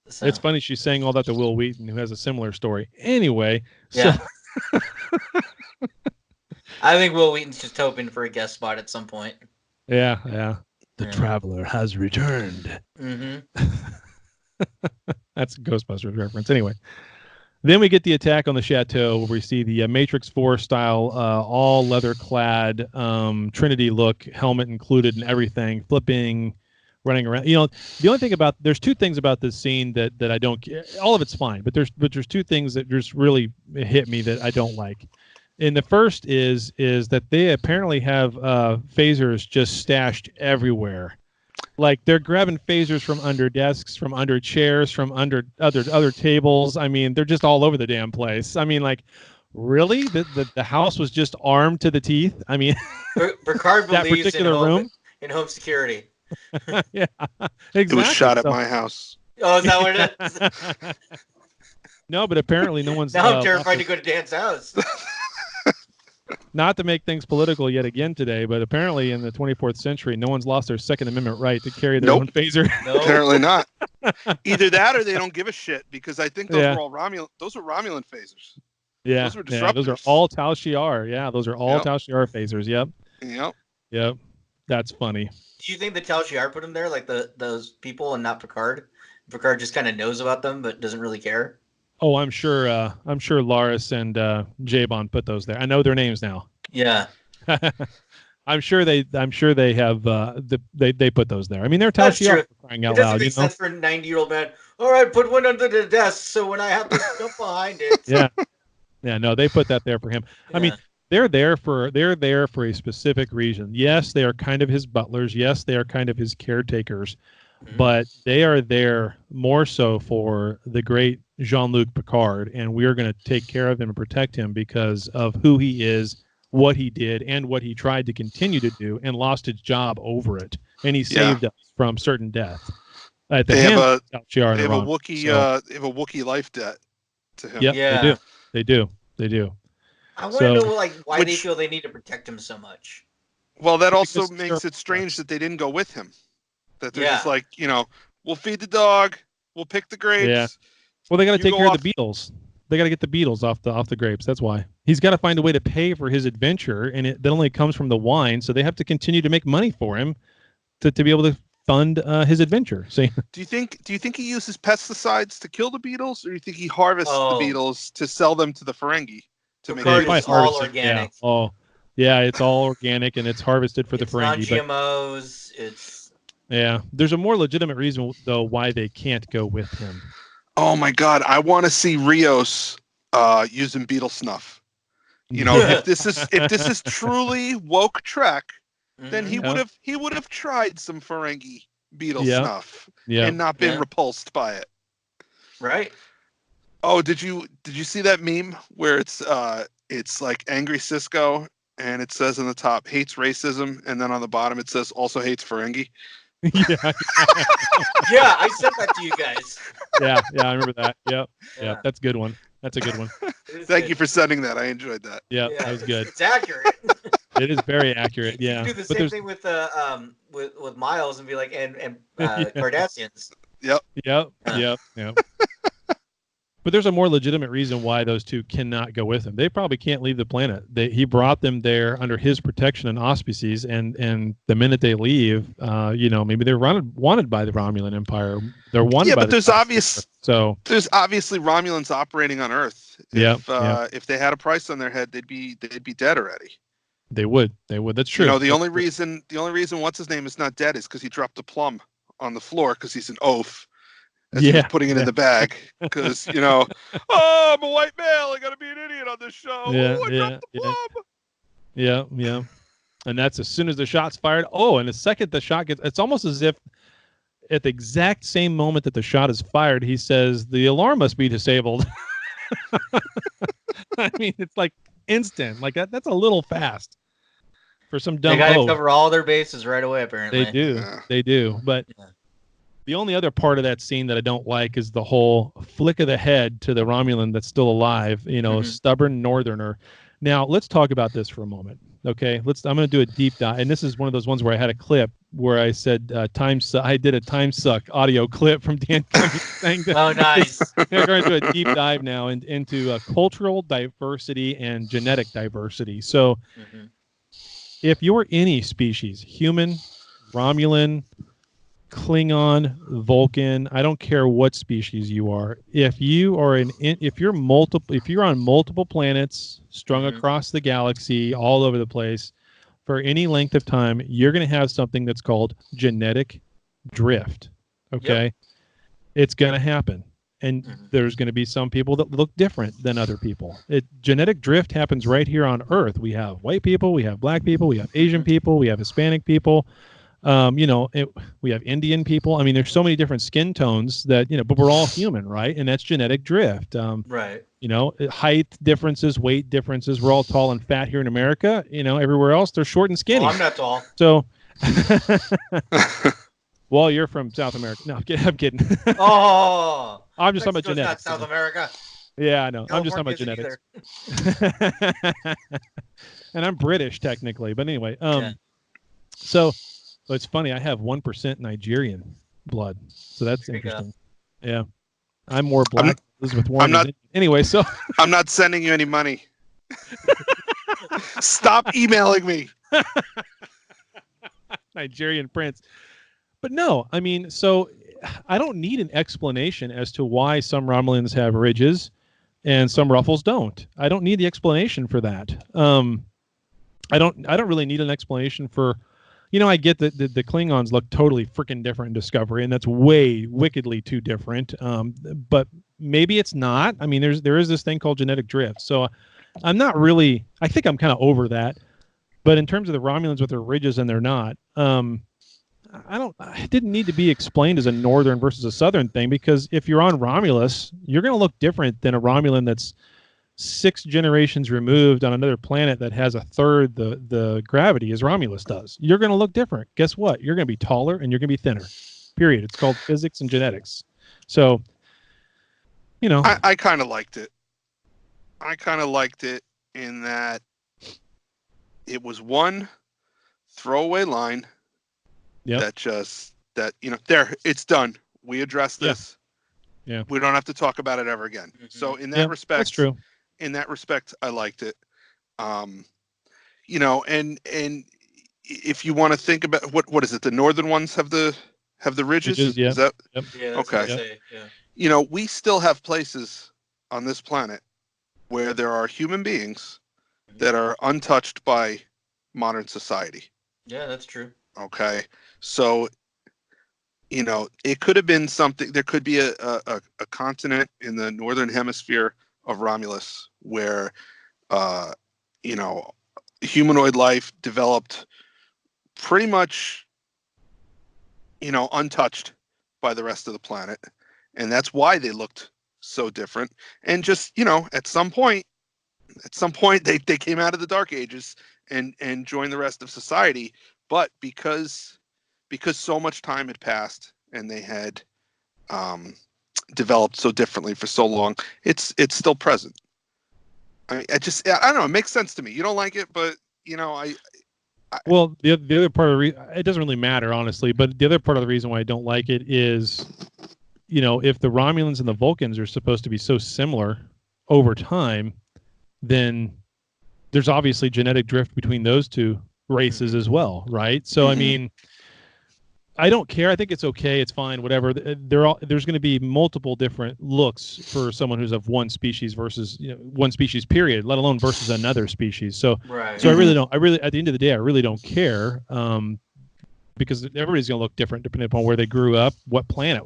So.
It's funny she's saying all that to Will Wheaton, who has a similar story. Anyway,
yeah. So... I think Will Wheaton's just hoping for a guest spot at some point.
Yeah. The traveler has returned.
Mm-hmm.
That's a Ghostbusters reference. Anyway, then we get the attack on the chateau where we see the Matrix 4 style, all leather clad, Trinity look, helmet included and everything, flipping, running around. The only thing there's two things about this scene that I don't. All of it's fine, but there's two things that just really hit me that I don't like. And the first is that they apparently have phasers just stashed everywhere. Like they're grabbing phasers from under desks, from under chairs, from under other tables. I mean, they're just all over the damn place. I mean, like, really? The house was just armed to the teeth? I mean,
Picard
that
believes
particular room?
in home security.
Yeah, exactly.
It was shot at my house.
Oh, is that what it is?
No, but apparently no one's...
Now I'm terrified to go to Dan's house.
Not to make things political yet again today, but apparently in the 24th century, no one's lost their Second Amendment right to carry their own phaser.
No.
Apparently not. Either that or they don't give a shit, because I think those were all Romulan. Those were Romulan phasers.
Yeah,
those were disruptors.
Those are all Tal Shiar. Yeah, those are all Tal Shiar phasers. Yep. That's funny.
Do you think the Tal Shiar put them there, like those people, and not Picard? Picard just kind of knows about them, but doesn't really care.
Oh, I'm sure Laris and Jabon put those there. I know their names now.
Yeah.
I'm sure they have they put those there. I mean, they're Tal Shiar crying out loud.
It doesn't make sense for a 90-year-old man. All right, put one under the desk so when I have to jump behind it.
Yeah. No, they put that there for him. Yeah. I mean, they're there for a specific reason. Yes, they are kind of his butlers. Yes, they are kind of his caretakers. But they are there more so for the great Jean-Luc Picard, and we are going to take care of him and protect him because of who he is, what he did, and what he tried to continue to do, and lost his job over it. And he saved us from certain death.
They have a Wookiee life debt to him.
Yep, yeah, they do.
I want to know why they feel they need to protect him so much.
Well, that also makes it strange that they didn't go with him. That they're just like, we'll feed the dog, we'll pick the grapes.
Yeah. Well, they got to take care of the beetles. They got to get the beetles off the grapes. That's why he's got to find a way to pay for his adventure, and that only comes from the wine. So they have to continue to make money for him to be able to fund his adventure. So
do you think he uses pesticides to kill the beetles, or do you think he harvests the beetles to sell them to the Ferengi to make
it's all organic?
Yeah, it's all organic and it's harvested for the Ferengi.
Non-GMOs.
Yeah, there's a more legitimate reason though why they can't go with him.
Oh my God, I want to see Rios using beetle snuff. If this is truly woke Trek, then he would have tried some Ferengi beetle snuff and not been repulsed by it.
Right.
Oh, did you see that meme where it's like angry Cisco and it says on the top hates racism, and then on the bottom it says also hates Ferengi?
Yeah.
Yeah, I sent that to you guys.
Yeah, I remember that. Yep. Yeah, that's a good one.
Thank you for sending that. I enjoyed that.
Yeah, that was good.
It's accurate.
It is very accurate. Yeah.
You do the same thing with Miles and be like, and Cardassians.
Yep.
But there's a more legitimate reason why those two cannot go with him. They probably can't leave the planet. He brought them there under his protection and auspices, and the minute they leave, maybe they're wanted by the Romulan Empire. They're wanted. Yeah,
but there's obviously Romulans operating on Earth. If they had a price on their head, they'd be dead already.
They would. That's true.
You know, the only reason what's his name is not dead is because he dropped a plum on the floor because he's an oaf as he was putting it in the bag. Because oh, I'm a white male. I gotta be an idiot on this show. I dropped the plum.
Yeah. And that's as soon as the shot's fired. Oh, and the second the shot gets, it's almost as if at the exact same moment that the shot is fired, he says the alarm must be disabled. I mean, it's like instant. Like that's a little fast for some dumb.
They got to cover all their bases right away. Apparently,
they do. But the only other part of that scene that I don't like is the whole flick of the head to the Romulan that's still alive. Stubborn Northerner. Now let's talk about this for a moment. Okay, I'm going to do a deep dive, and this is one of those ones where I had a clip where I said I did a time suck audio clip from Dan saying that.
Oh, nice.
We're going to do a deep dive now into cultural diversity and genetic diversity. So, if you're any species, human, Romulan, Klingon, Vulcan, I don't care what species you are. If you're on multiple planets strung across the galaxy, all over the place, for any length of time, you're going to have something that's called genetic drift. Okay, It's going to happen, and there's going to be some people that look different than other people. Genetic drift happens right here on Earth. We have white people, we have black people, we have Asian people, we have Hispanic people. We have Indian people. I mean, there's so many different skin tones that, but we're all human, right? And that's genetic drift.
Right.
Height differences, weight differences. We're all tall and fat here in America. Everywhere else, they're short and skinny.
Well, I'm not tall.
So, well, you're from South America. No, I'm kidding.
Oh,
I'm just talking about genetics.
Not South America.
Yeah, I know. I'm just talking about genetics. And I'm British technically, but anyway. So. But it's funny. I have 1% Nigerian blood, so that's interesting. Yeah, I'm more black. Elizabeth Warren. Anyway, so
I'm not sending you any money. Stop emailing me.
Nigerian prince. But no, I mean, so I don't need an explanation as to why some Romulans have ridges and some Ruffles don't. I don't need the explanation for that. I don't really need an explanation for. I get that the Klingons look totally freaking different in Discovery, and that's wickedly too different. But maybe it's not. I mean, there is this thing called genetic drift. So I'm not really. I think I'm kind of over that. But in terms of the Romulans with their ridges and they're not, it didn't need to be explained as a northern versus a southern thing, because if you're on Romulus, you're going to look different than a Romulan that's 6 generations removed on another planet that has a third the gravity as Romulus does. You're going to look different. Guess what? You're going to be taller and you're going to be thinner. Period. It's called physics and genetics. So,
I kind of liked it. I kind of liked it in that it was one throwaway line there, it's done. We addressed this. Yeah. We don't have to talk about it ever again. So in that respect,
that's true.
In that respect, I liked it. And if you want to think about what is it? The northern ones have the ridges.
Yeah.
Is that
okay?
Yeah. We still have places on this planet where there are human beings that are untouched by modern society.
Yeah, that's true.
Okay, so it could have been something. There could be a continent in the northern hemisphere of Romulus where, humanoid life developed pretty much, untouched by the rest of the planet. And that's why they looked so different. And just, at some point they came out of the Dark Ages and joined the rest of society. But because so much time had passed and they had developed so differently for so long, it's still present. I mean, I don't know. It makes sense to me. You don't like it, but
well, the other part of it doesn't really matter, honestly. But the other part of the reason why I don't like it is, if the Romulans and the Vulcans are supposed to be so similar over time, then there's obviously genetic drift between those two races as well, right? So I mean, I don't care. I think it's okay. It's fine. Whatever. There's going to be multiple different looks for someone who's of one species versus one species period, let alone versus another species. So
Right.
so I really don't. I really at the end of the day, I really don't care. Because everybody's going to look different depending upon where they grew up, what planet,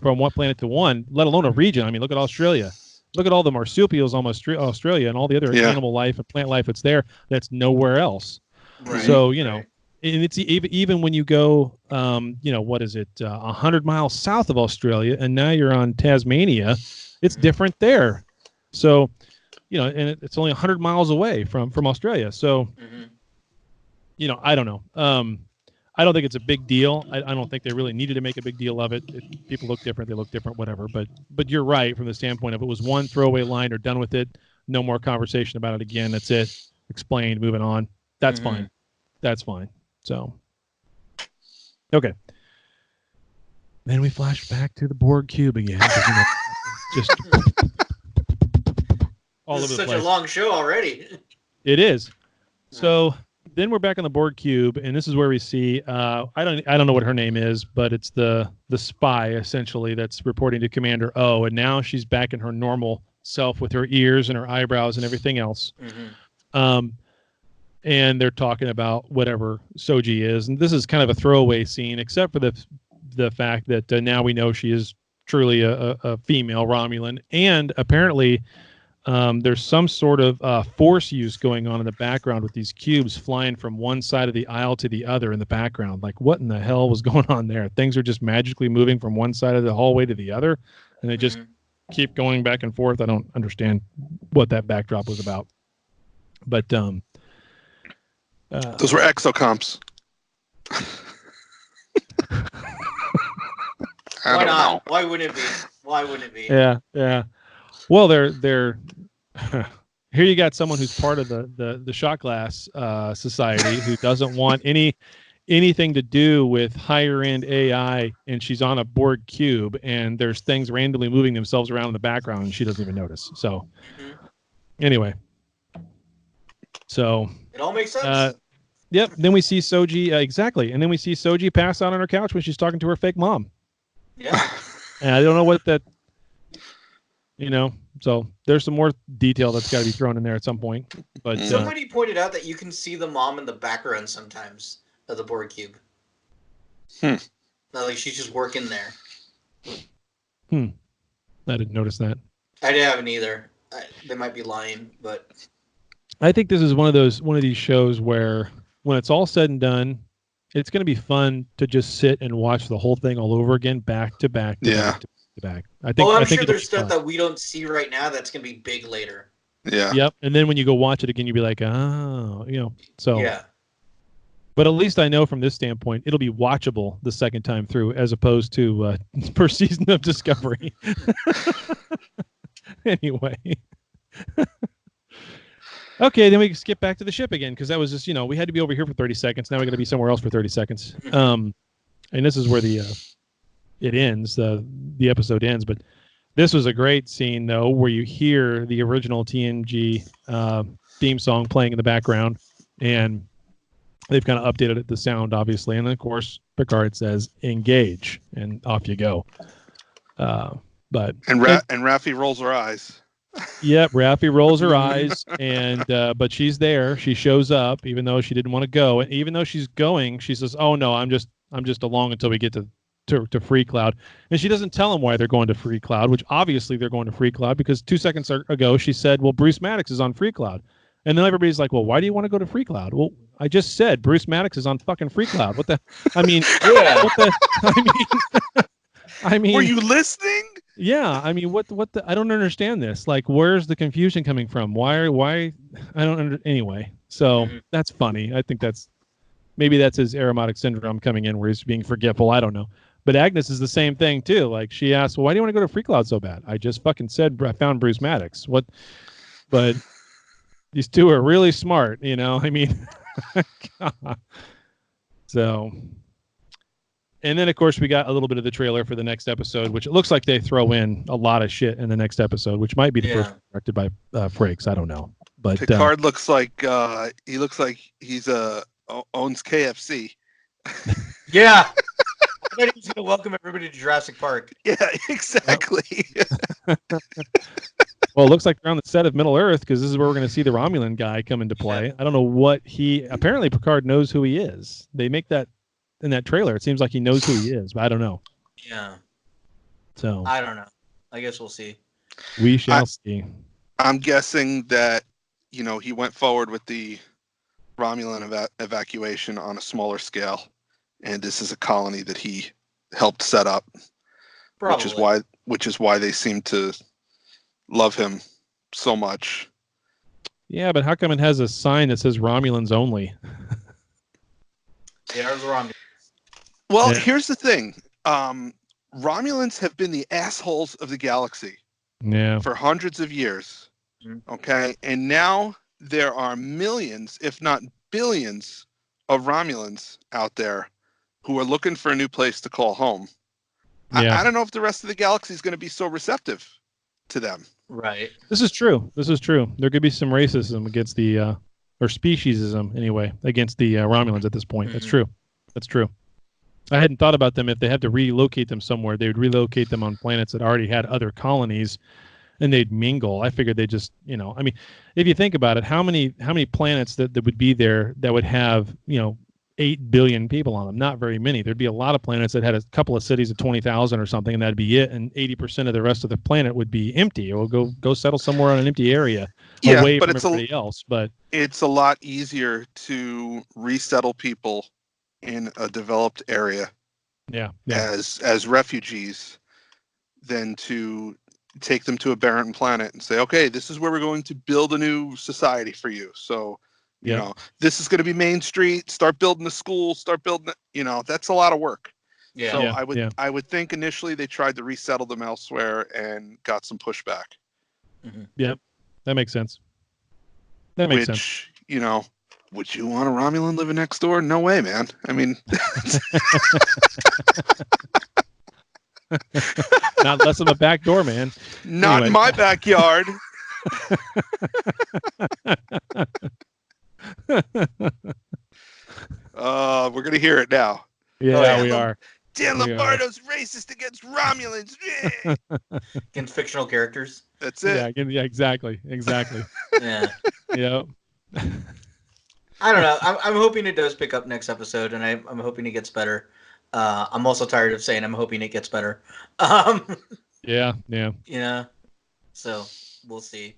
from what planet to one, let alone a region. I mean, look at Australia. Look at all the marsupials on Australia and all the other animal life and plant life that's there. That's nowhere else.
Right.
So, and it's even when you go, what is it, 100 miles south of Australia, and now you're on Tasmania, it's different there. So, and it's only 100 miles away from Australia. So, I don't know. I don't think it's a big deal. I don't think they really needed to make a big deal of it. People look different. They look different, whatever. But you're right from the standpoint of it was one throwaway line or done with it. No more conversation about it again. That's it. Explained. Moving on. That's fine. That's fine. So, okay. Then we flash back to the Borg cube again. Just all over the place.
This is such a long show already.
It is. So then we're back on the Borg cube, and this is where we see I don't know what her name is, but it's the spy essentially that's reporting to Commander O, and now she's back in her normal self with her ears and her eyebrows and everything else. And they're talking about whatever Soji is, and this is kind of a throwaway scene, except for the fact that now we know she is truly a female Romulan, and apparently there's some sort of force use going on in the background with these cubes flying from one side of the aisle to the other in the background. Like, what in the hell was going on there? Things are just magically moving from one side of the hallway to the other, and they just keep going back and forth. I don't understand what that backdrop was about. But
those were exocomps.
Why not? Why wouldn't it be? Why wouldn't it be?
Yeah. Well, they're here. You got someone who's part of the shot glass society who doesn't want anything to do with higher end AI, and she's on a Borg cube, and there's things randomly moving themselves around in the background, and she doesn't even notice. So, anyway, so
it all makes sense.
Yep. Then we see Soji exactly, and then we see Soji pass out on her couch when she's talking to her fake mom.
Yeah.
And I don't know what that. So there's some more detail that's got to be thrown in there at some point. But
somebody pointed out that you can see the mom in the background sometimes of the Borg cube. Like she's just working there.
I didn't notice that.
I haven't either. They might be lying, but
I think this is one of these shows where when it's all said and done, it's going to be fun to just sit and watch the whole thing all over again, back to back. Back. I think.
I'm sure there's stuff that we don't see right now that's gonna be big later.
Yeah.
Yep. And then when you go watch it again, you'll be like, oh, So.
Yeah.
But at least I know from this standpoint, it'll be watchable the second time through, as opposed to first season of Discovery. Anyway. Okay, then we skip back to the ship again, because that was just, we had to be over here for 30 seconds. Now we're going to be somewhere else for 30 seconds. And this is where it ends, the episode ends. But this was a great scene, though, where you hear the original TNG theme song playing in the background, and they've kind of updated the sound, obviously. And, of course, Picard says, engage, and off you go. And
Raffi rolls her eyes.
Yep, Raffi rolls her eyes, and but she's there. She shows up, even though she didn't want to go. And even though she's going, she says, "Oh no, I'm just along until we get to Free Cloud." And she doesn't tell him why they're going to Free Cloud, which obviously they're going to Free Cloud because 2 seconds ago she said, "Well, Bruce Maddox is on Free Cloud," and then everybody's like, "Well, why do you want to go to Free Cloud?" Well, I just said Bruce Maddox is on fucking Free Cloud. What the? I mean,
yeah.
What the? I mean,
were you listening?
Yeah, I mean, what the? I don't understand this. Like, where's the confusion coming from? Why? I don't anyway. So that's funny. I think maybe that's his aromatic syndrome coming in, where he's being forgetful. I don't know. But Agnes is the same thing too. Like, she asked, "Well, why do you want to go to Free Cloud so bad?" I just fucking said I found Bruce Maddox. What? But these two are really smart, I mean, so. And then, of course, we got a little bit of the trailer for the next episode, which it looks like they throw in a lot of shit in the next episode, which might be the first directed by Frakes. I don't know. But
Picard looks like he's owns KFC.
Yeah. thought he was going to welcome everybody to Jurassic Park.
Yeah, exactly.
Well, it looks like they're on the set of Middle Earth because this is where we're going to see the Romulan guy come into play.
Yeah.
I don't know what apparently Picard knows who he is. They make that in that trailer. It seems like he knows who he is, but I don't know.
Yeah.
So
I don't know. I guess we'll see.
We shall see.
I'm guessing that, he went forward with the Romulan evacuation on a smaller scale, and this is a colony that he helped set up,
Probably.
which is why they seem to love him so much.
Yeah, but how come it has a sign that says Romulans only?
Yeah, there's Romulans.
Well,
Yeah.
here's the thing. Romulans have been the assholes of the galaxy
Yeah.
for hundreds of years.
Mhm.
Okay. And now there are millions, if not billions, of Romulans out there who are looking for a new place to call home.
Yeah.
I don't know if the rest of the galaxy is going to be so receptive to them.
Right.
This is true. There could be some racism against the or speciesism anyway against the Romulans at this point. That's
Mhm.
true. I hadn't thought about them. If they had to relocate them somewhere, they would relocate them on planets that already had other colonies, and they'd mingle. I figured they just, I mean, if you think about it, how many planets that would be there that would have 8 billion people on them? Not very many. There'd be a lot of planets that had a couple of cities of 20,000 or something, and that'd be it. And 80% of the rest of the planet would be empty, or go settle somewhere on an empty area away from everybody else. But
it's a lot easier to resettle people in a developed area as refugees than to take them to a barren planet and say, okay, this is where we're going to build a new society for you. So, this is going to be Main Street, start building the school, that's a lot of work.
Yeah.
So I would think initially they tried to resettle them elsewhere and got some pushback.
Mhm.
Yeah, that makes sense. Would
you want a Romulan living next door? No way, man. I mean,
not less of a backdoor man.
Not in my backyard. We're gonna hear it now.
Yeah, we are.
Dan Lombardo's racist against Romulans.
Against fictional characters.
That's it.
Yeah, exactly.
Yeah.
Yeah.
I don't know. I'm hoping it does pick up next episode, and I'm hoping it gets better. I'm also tired of saying I'm hoping it gets better.
Yeah.
So we'll see.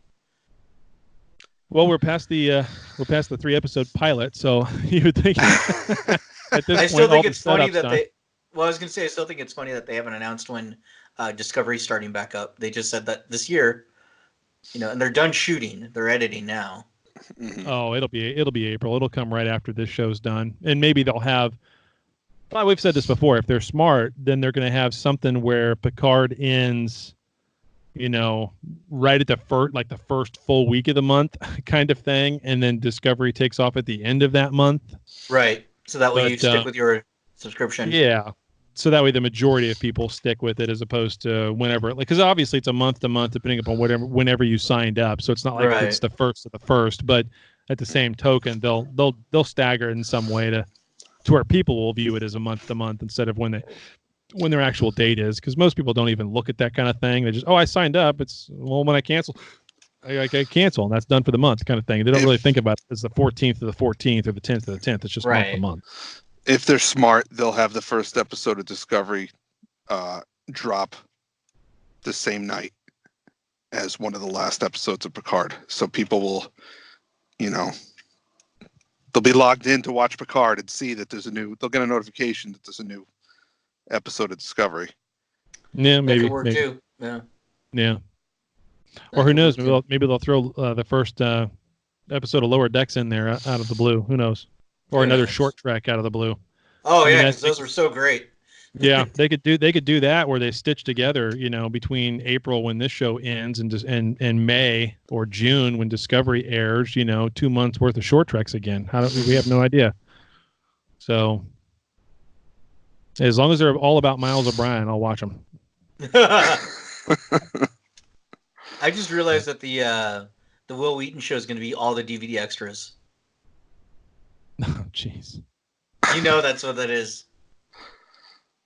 Well, we're past the 3-episode pilot, so you would think at this
I still
point,
think
all
it's
the
funny
setup's
that
done.
they. Well, I was gonna say I still think it's funny that they haven't announced when Discovery's starting back up. They just said that this year, and they're done shooting. They're editing now.
Mhm.
Oh, it'll be April. It'll come right after this show's done, and maybe they'll have. Well, we've said this before. If they're smart, then they're going to have something where Picard ends, right at the first full week of the month, kind of thing, and then Discovery takes off at the end of that month.
Right. So that way
But,
you stick with your subscription.
Yeah. So that way the majority of people stick with it as opposed to whenever, because obviously it's a month to month depending upon whenever you signed up. So it's not like
Right.
it's the first of the first, but at the same token, they'll stagger it in some way to where people will view it as a month to month instead of when their actual date is. Because most people don't even look at that kind of thing. They just, I signed up. It's when I cancel, I cancel, and that's done for the month, kind of thing. They don't really think about it as the 14th of the 14th or the 10th of the 10th. It's just month to month.
If they're smart, they'll have the first episode of Discovery drop the same night as one of the last episodes of Picard. So people will, they'll be logged in to watch Picard and see that they'll get a notification that there's a new episode of Discovery.
Yeah,
That
maybe.
could work too. Yeah.
Yeah. Or who knows? Maybe they'll throw the first episode of Lower Decks in there out of the blue. Who knows? Or another short track out of the blue.
Oh,
I mean,
yeah, because those were so great.
Yeah, they could do that where they stitch together, between April when this show ends and May or June when Discovery airs, 2 months worth of short treks again. We have no idea. So as long as they're all about Miles O'Brien, I'll watch them.
I just realized that the Will Wheaton show is going to be all the DVD extras.
Oh, jeez.
That's what that is.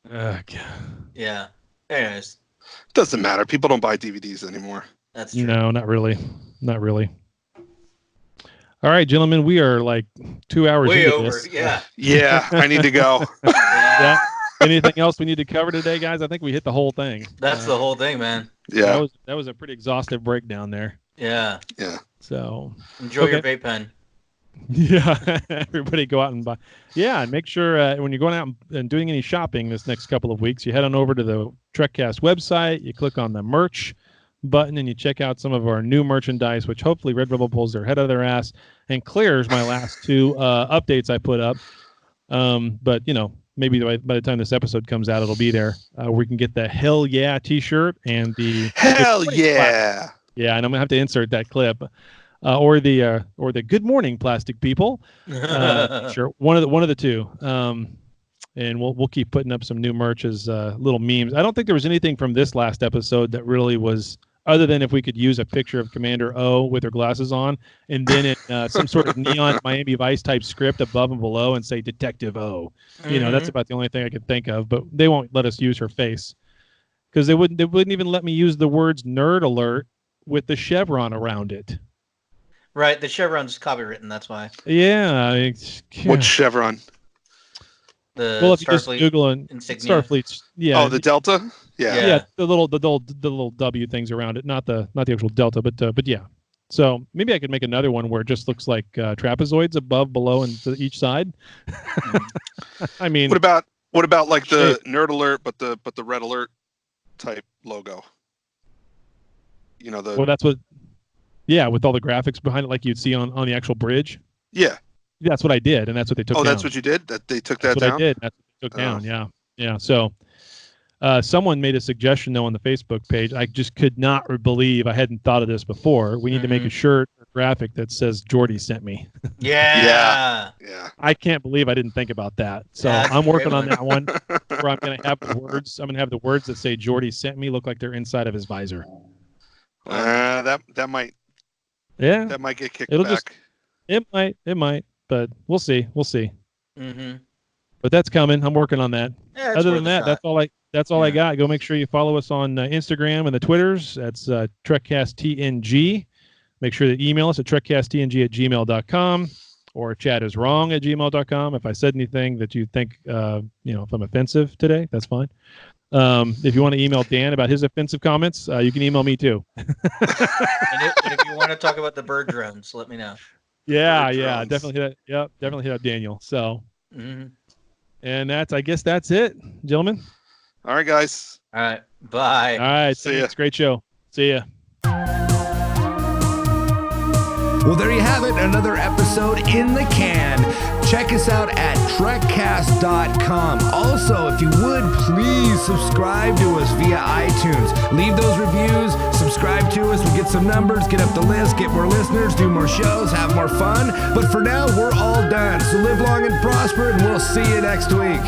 God.
Yeah. Anyways,
Doesn't matter. People don't buy DVDs anymore.
that's true.
No, not really. Not really. All right, gentlemen, we are like 2 hours
Way
into
over.
this.
Yeah.
Yeah, I need to go.
Yeah. Anything else we need to cover today, guys? I think we hit the whole thing.
That's the whole thing, man.
Yeah.
That was a pretty exhaustive breakdown there.
Yeah.
Yeah.
So
Enjoy your
Okay.
vape pen.
yeah, everybody go out and buy. Yeah, and make sure when you're going out and doing any shopping this next couple of weeks, you head on over to the TrekCast website. You click on the merch button and you check out some of our new merchandise, which hopefully Red Rebel pulls their head out of their ass and clears my last two updates I put up. But maybe by the time this episode comes out, it'll be there. We can get the Hell Yeah T-shirt and the
Hell yeah.
Yeah, and I'm gonna have to insert that clip, or the Good Morning Plastic People. Sure, one of the two. And we'll keep putting up some new merch as little memes. I don't think there was anything from this last episode that really was, other than if we could use a picture of Commander O with her glasses on, and then in some sort of neon Miami Vice type script above and below, and say Detective O. That's about the only thing I could think of. But they won't let us use her face because they wouldn't even let me use the words "nerd alert" with the chevron around it.
Right, the chevron's copywritten. That's why.
Yeah.
What chevron?
The
Well, if you just
Starfleet
Google and
insignia.
Starfleet's, yeah.
Oh, the Delta? Yeah.
Yeah.
Yeah, the little W things around it, not the actual delta, but yeah. So maybe I could make another one where it just looks like trapezoids above, below, and to each side. I mean,
What about like the Nerd Alert, but the Red Alert type logo?
well, that's what. Yeah, with all the graphics behind it, like you'd see on the actual bridge.
Yeah.
That's what I did, and that's what they took.
Oh,
down.
that's what you did? That they took
That's
that
what
down?
I did. That's what they took down. Yeah, yeah. So, someone made a suggestion though on the Facebook page. I just could not believe I hadn't thought of this before. We need to make a shirt or graphic that says "Jordy sent me."
Yeah.
Yeah.
I can't believe I didn't think about that. So
That's
I'm
a
working
great
on that one. Where I'm gonna have the words. I'm gonna have the words that say "Jordy sent me" look like they're inside of his visor.
That might
Yeah,
get kicked
It'll
back.
just- it might, but we'll see.
Mm-hmm.
But that's coming. I'm working on that.
Yeah, it's
Other
worth
than
a
that,
shot.
that's all I
Yeah.
got. Go make sure you follow us on Instagram and the Twitters. That's TrekCast TNG. Make sure to email us at TrekCastTNG@gmail.com or chatiswrong@gmail.com. If I said anything that you think, if I'm offensive today, that's fine. If you want to email Dan about his offensive comments, you can email me too.
And if you want to talk about the bird drones, let me know.
Yeah,
Bird
yeah,
drones.
definitely hit. Yep, definitely hit up Daniel. So,
Mm-hmm.
and I guess that's it, gentlemen.
All right, guys.
All right. Bye.
All right,
See ya.
thanks. Great show. See ya.
Well, there you have it, another episode in the can. Check us out at TrekCast.com. Also, if you would, please subscribe to us via iTunes. Leave those reviews, subscribe to us, we'll get some numbers, get up the list, get more listeners, do more shows, have more fun. But for now, we're all done. So live long and prosper, and we'll see you next week.